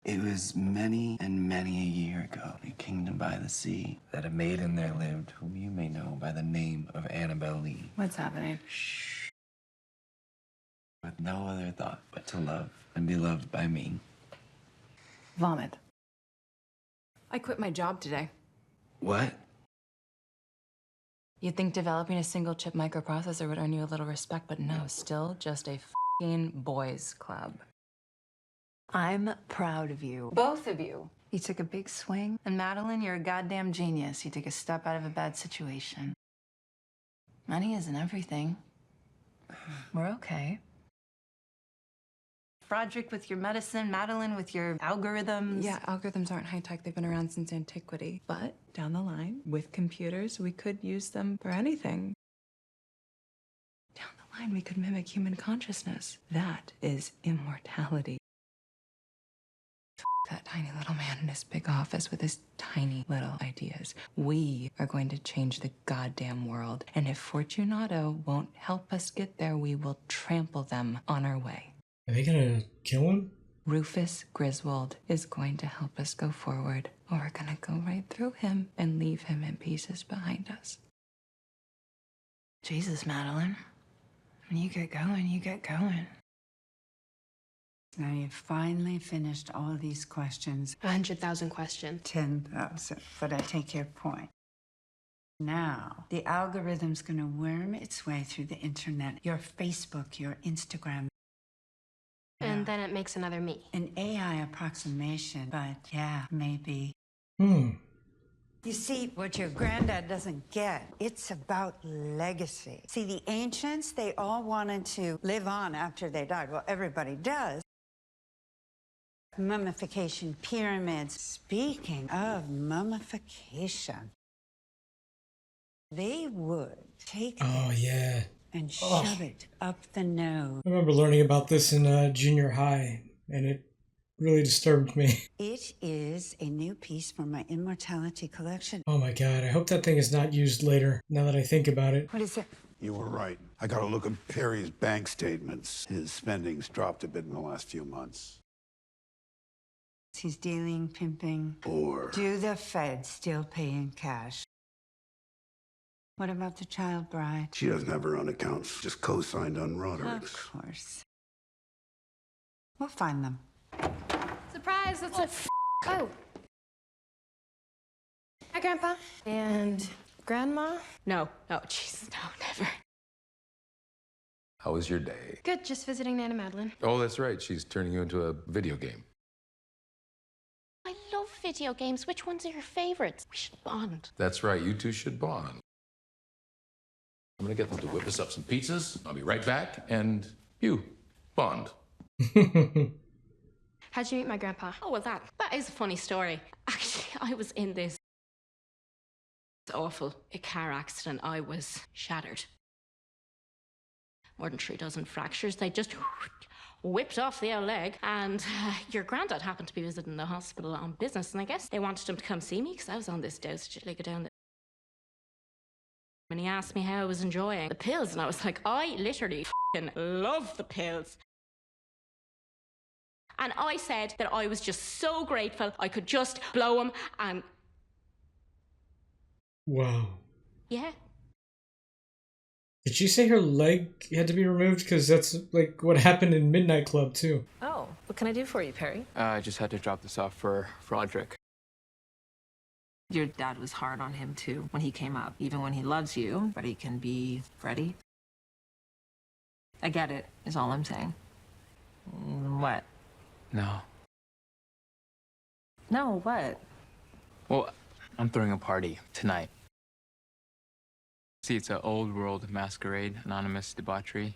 It was many and many a year ago, in a kingdom by the sea, that a maiden there lived whom you may know by the name of Annabelle Lee. What's happening? Shh. With no other thought but to love and be loved by me. Vomit. I quit my job today. What? You'd think developing a single chip microprocessor would earn you a little respect, but no, still just a f***ing boys club. I'm proud of you. Both of you. You took a big swing. And Madeline, you're a goddamn genius. You took a step out of a bad situation. Money isn't everything. We're okay. Froderick with your medicine, Madeline with your algorithms. Yeah, algorithms aren't high tech. They've been around since antiquity. But down the line, with computers, we could use them for anything. Down the line, we could mimic human consciousness. That is immortality. That tiny little man in his big office with his tiny little ideas. We are going to change the goddamn world. And if Fortunato won't help us get there, we will trample them on our way. Are they gonna kill him? Rufus Griswold is going to help us go forward, or we're gonna go right through him and leave him in pieces behind us. Jesus, Madeline. When you get going, you get going. Now you've finally finished all these questions. 100,000 questions. 10,000, but I take your point. Now, the algorithm's gonna worm its way through the internet, your Facebook, your Instagram. And then it makes another me. An AI approximation, but yeah, maybe. You see, what your granddad doesn't get, it's about legacy. See, the ancients, they all wanted to live on after they died. Well, everybody does. Mummification, pyramids. Speaking of mummification, they would take it and shove it up the nose. I remember learning about this in junior high, and it really disturbed me. It is a new piece for my immortality collection. Oh my god, I hope that thing is not used later, now that I think about it. What is it? You were right. I got a look at Perry's bank statements. His spending's dropped a bit in the last few months. He's dealing, pimping. Or... Do the feds still pay in cash? What about the child bride? She doesn't have her own accounts, just co-signed on Roderick's. Of course. We'll find them. Surprise! That's a oh. Hi, Grandpa. And Grandma? No, jeez, no, never. How was your day? Good, just visiting Nana Madeline. Oh, that's right. She's turning you into a video game. I love video games. Which ones are your favorites? We should bond. That's right. You two should bond. I'm gonna get them to whip us up some pizzas. I'll be right back. And you, bond. How'd you meet my grandpa? Oh, well, that is a funny story. Actually, I was in this awful car accident. I was shattered. More than 3 dozen fractures. They just whipped off the old leg. And your granddad happened to be visiting the hospital on business. And I guess they wanted him to come see me because I was on this dosage. Like, go down the... And he asked me how I was enjoying the pills. And I was like, I literally f***ing love the pills. And I said that I was just so grateful I could just blow him and... Wow. Yeah. Did she say her leg had to be removed? Because that's like what happened in Midnight Club too. Oh, what can I do for you, Perry? I just had to drop this off for Froderick. Your dad was hard on him, too, when he came up. Even when he loves you, but he can be Freddy. I get it, is all I'm saying. What? No. No, what? Well, I'm throwing a party tonight. See, it's an old world masquerade, anonymous debauchery.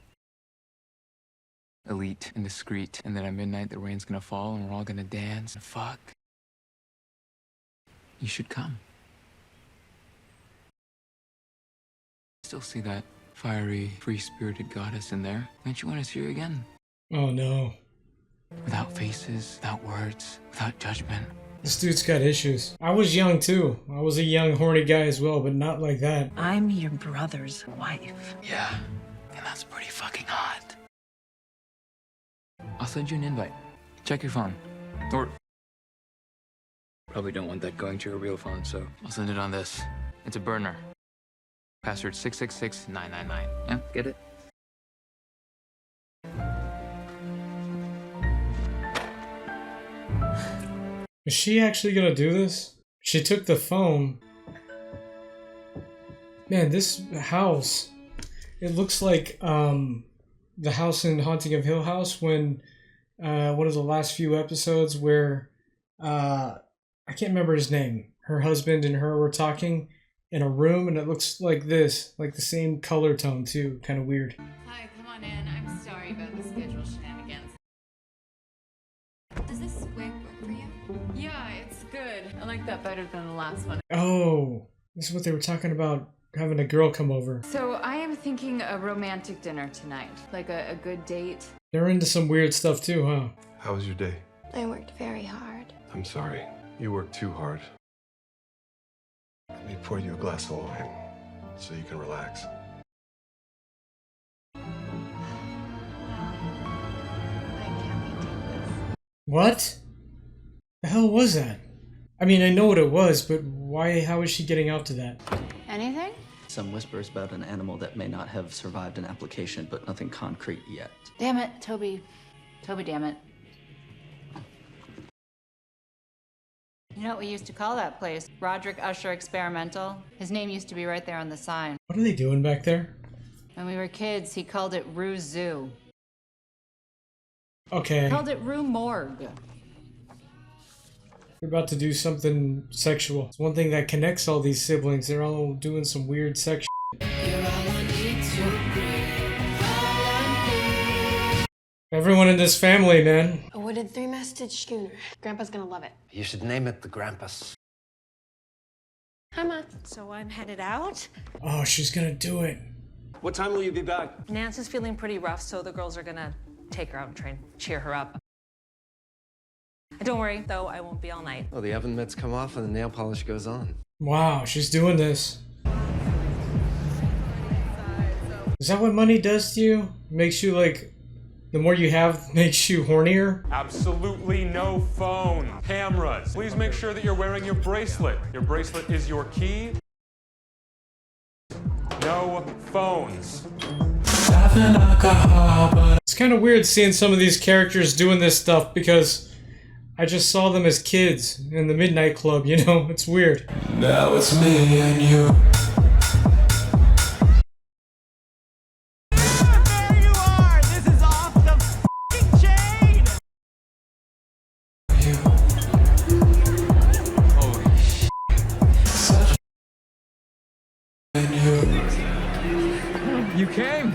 Elite and discreet. And then at midnight, the rain's gonna fall and we're all gonna dance and fuck. You should come. Still see that fiery, free-spirited goddess in there? Don't you want to see her again? Oh no. Without faces, without words, without judgment. This dude's got issues. I was young too. I was a young, horny guy as well, but not like that. I'm your brother's wife. Yeah, and that's pretty fucking hot. I'll send you an invite. Check your phone. Or... Probably don't want that going to your real phone, so I'll send it on this. It's a burner. Password 666999. Yeah, get it? Is she actually gonna do this? She took the phone. Man, this house, it looks like the house in Haunting of Hill House when one of the last few episodes where I can't remember his name. Her husband and her were talking in a room, and it looks like this, like the same color tone too. Kind of weird. Hi, come on in. I'm sorry about the schedule shenanigans. like that better than the last one. Oh, this is what they were talking about, having a girl come over. So I am thinking a romantic dinner tonight, like a good date. They're into some weird stuff too, huh? How was your day? I worked very hard. I'm sorry. You worked too hard. Let me pour you a glass of wine so you can relax. What? The hell was that? I mean, I know what it was, but why, how is she getting out to that? Anything? Some whispers about an animal that may not have survived an application, but nothing concrete yet. Damn it, Toby. Toby, damn it. You know what we used to call that place? Roderick Usher Experimental. His name used to be right there on the sign. What are they doing back there? When we were kids, he called it Rue Zoo. Okay. He called it Rue Morgue. They're about to do something sexual. It's one thing that connects all these siblings. They're all doing some weird sex shit. Everyone in this family, man. A wooded three-masted schooner. Grandpa's gonna love it. You should name it the Grampus. Hi, Ma. So I'm headed out? Oh, she's gonna do it. What time will you be back? Nance is feeling pretty rough, so the girls are gonna take her out and try and cheer her up. Don't worry, though, I won't be all night. Well, the oven mitts come off and the nail polish goes on. Wow, she's doing this. Is that what money does to you? Makes you like, the more you have, makes you hornier? Absolutely no phone. Cameras. Please make sure that you're wearing your bracelet. Your bracelet is your key. No phones. It's kind of weird seeing some of these characters doing this stuff because I just saw them as kids in the Midnight Club, you know? It's weird. Now it's me and you. There you are! This is off the f***ing chain! Holy shit. You came?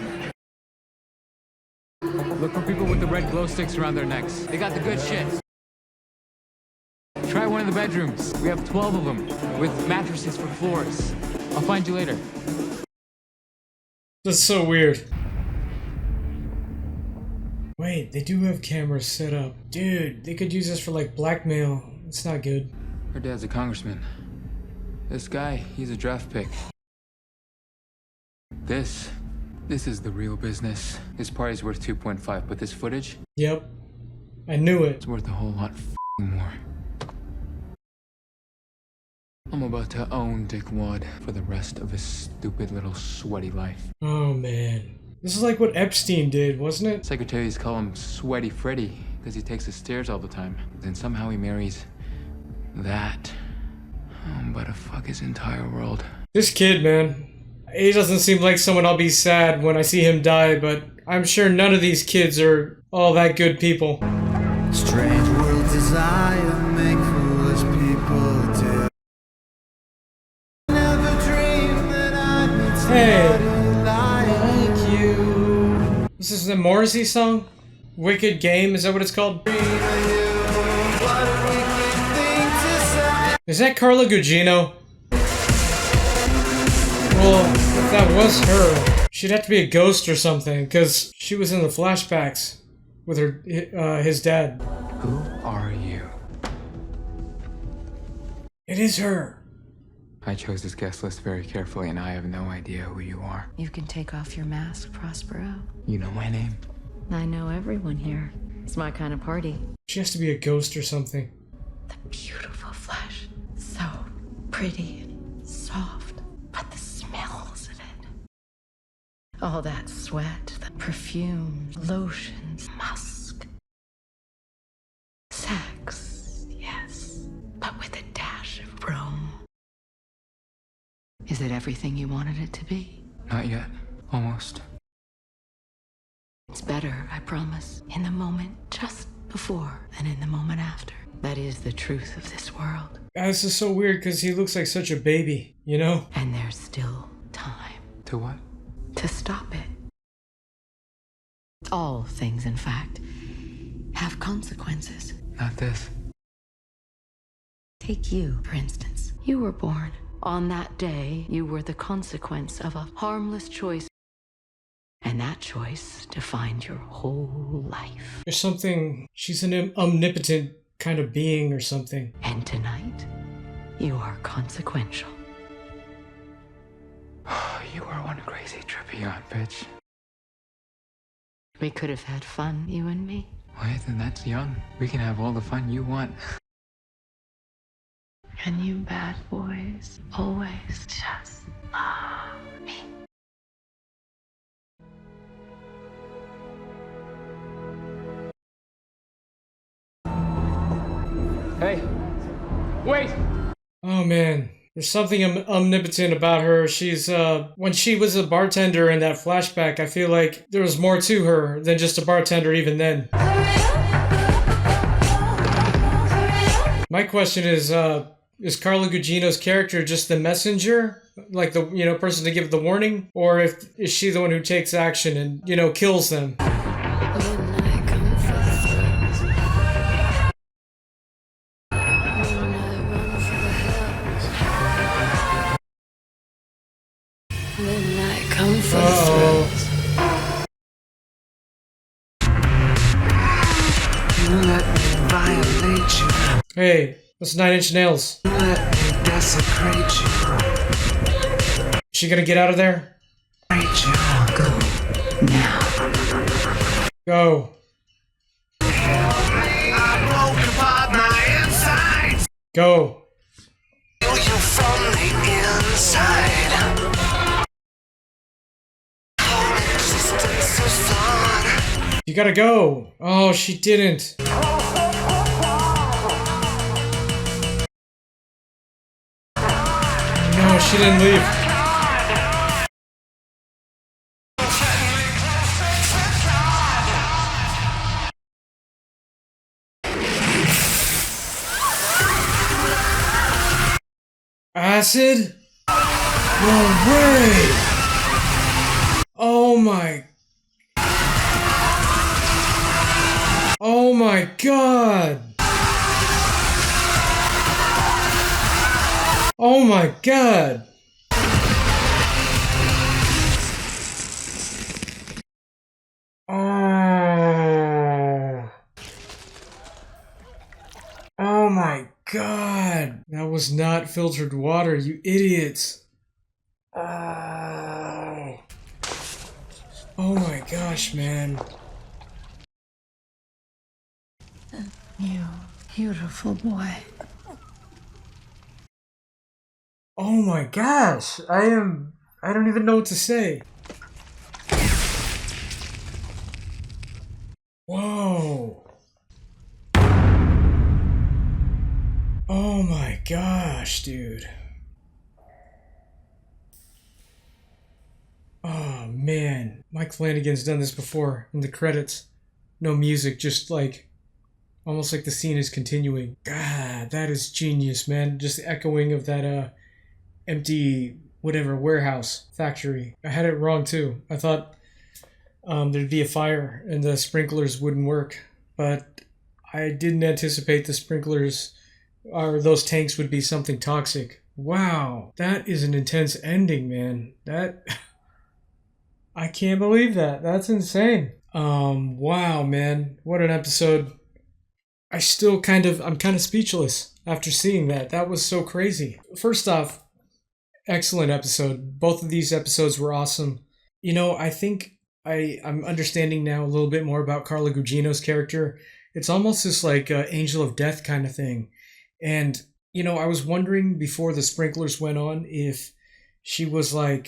Look for people with the red glow sticks around their necks. They got the good shit. Try one of the bedrooms. We have 12 of them, with mattresses for floors. I'll find you later. That's so weird. Wait, they do have cameras set up. Dude, they could use this for like blackmail. It's not good. Her dad's a congressman. This guy, he's a draft pick. This is the real business. This party's worth 2.5, but this footage? Yep. I knew it. It's worth a whole lot more. I'm about to own Dick Wad for the rest of his stupid little sweaty life. Oh man. This is like what Epstein did, wasn't it? Secretaries call him Sweaty Freddy because he takes the stairs all the time. Then somehow he marries that. I'm about to fuck his entire world. This kid, man. He doesn't seem like someone I'll be sad when I see him die, but I'm sure none of these kids are all that good people. Strange world desire make foolish people do. Never dreamed that I'd meet somebody like you. This is the Morrissey song? Wicked Game, is that what it's called? Is that Carla Gugino? Well, if that was her, she'd have to be a ghost or something, because she was in the Flashbacks with his dad. Who are you? It is her. I chose this guest list very carefully, and I have no idea who you are. You can take off your mask, Prospero. You know my name? I know everyone here. It's my kind of party. She has to be a ghost or something. The beautiful flesh. So pretty and soft. But the smells of it. All that sweat, the perfume, lotions, musk. Sex, yes. But with a dash of Rome. Is it everything you wanted it to be? Not yet. Almost. It's better, I promise. In the moment just before and in the moment after. That is the truth of this world. This is so weird because he looks like such a baby, you know? And there's still time. To what? To stop it. All things, in fact, have consequences. Not this. Take you, for instance. You were born. On that day, you were the consequence of a harmless choice. And that choice defined your whole life. There's something, she's an omnipotent kind of being or something. And tonight, you are consequential. You were one crazy trippy yacht, bitch. We could have had fun, you and me. Wait, then that's young. We can have all the fun you want. And you bad boys always just love me. Hey, wait! Oh man, there's something omnipotent about her. She's, when she was a bartender in that flashback, I feel like there was more to her than just a bartender even then. My question is Carla Gugino's character just the messenger? Like the, person to give the warning? Or is she the one who takes action and, kills them? Hey, that's 9 Inch Nails. Let me desecrate you. Is she gonna get out of there? Go now. Go. I broke apart my insides. Go. Feel you from the inside. Whole existence is flawed. You gotta go. Oh, she didn't. No, she didn't leave. Acid? No way! Oh my... Oh my god! Oh my god! Oh. Oh my god! That was not filtered water, you idiots! Oh. Oh my gosh, man. You beautiful boy. Oh my gosh, I don't even know what to say. Whoa. Oh my gosh, dude. Oh man, Mike Flanagan's done this before in the credits. No music, just like almost like the scene is continuing. God, that is genius, man. Just the echoing of that empty whatever warehouse factory. I had it wrong too. I thought there'd be a fire and the sprinklers wouldn't work, but I didn't anticipate the sprinklers or those tanks would be something toxic. Wow, that is an intense ending, man. That I can't believe that. That's insane. Wow, man, what an episode. I'm kind of speechless after seeing that. That was so crazy. First off, excellent episode. Both of these episodes were awesome. I think I'm understanding now a little bit more about Carla Gugino's character. It's almost this like angel of death kind of thing. And, I was wondering before the sprinklers went on if she was like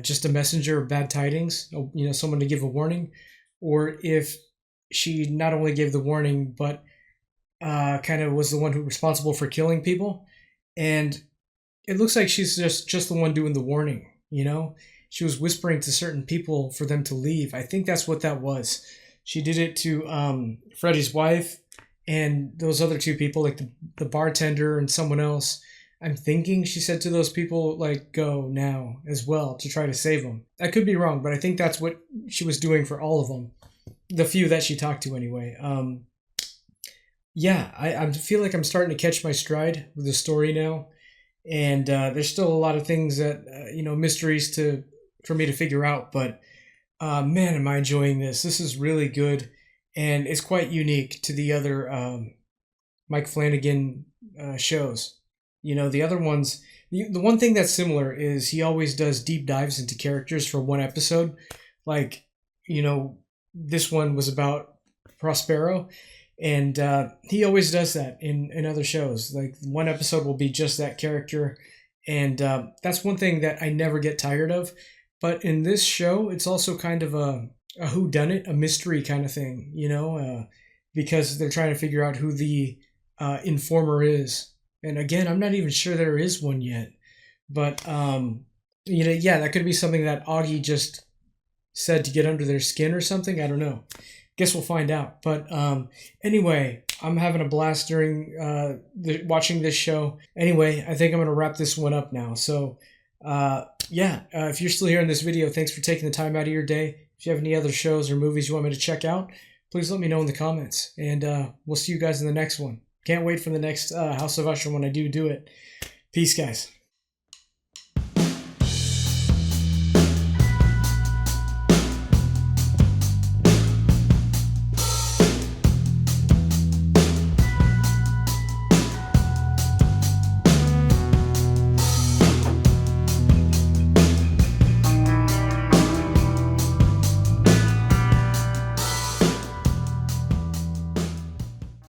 just a messenger of bad tidings, someone to give a warning, or if she not only gave the warning, but kind of was the one who responsible for killing people. And it looks like she's just the one doing the warning, She was whispering to certain people for them to leave. I think that's what that was. She did it to Freddie's wife and those other two people, like the bartender and someone else. I'm thinking she said to those people, like, go now as well to try to save them. I could be wrong, but I think that's what she was doing for all of them. The few that she talked to anyway. yeah, I feel like I'm starting to catch my stride with the story now, and there's still a lot of things that mysteries for me to figure out. But man, am I enjoying this! This is really good, and it's quite unique to the other Mike Flanagan shows. The other ones. The one thing that's similar is he always does deep dives into characters for one episode. Like, this one was about Prospero, and he always does that in other shows. Like, one episode will be just that character, and that's one thing that I never get tired of. But in this show, it's also kind of a whodunit, a mystery kind of thing, because they're trying to figure out who the informer is. And again, I'm not even sure there is one yet. But, yeah, that could be something that Augie just said to get under their skin or something. I don't know. Guess we'll find out. But anyway, I'm having a blast during watching this show. Anyway, I think I'm going to wrap this one up now. So, if you're still here in this video, thanks for taking the time out of your day. If you have any other shows or movies you want me to check out, please let me know in the comments. And we'll see you guys in the next one. Can't wait for the next House of Usher when I do it. Peace, guys.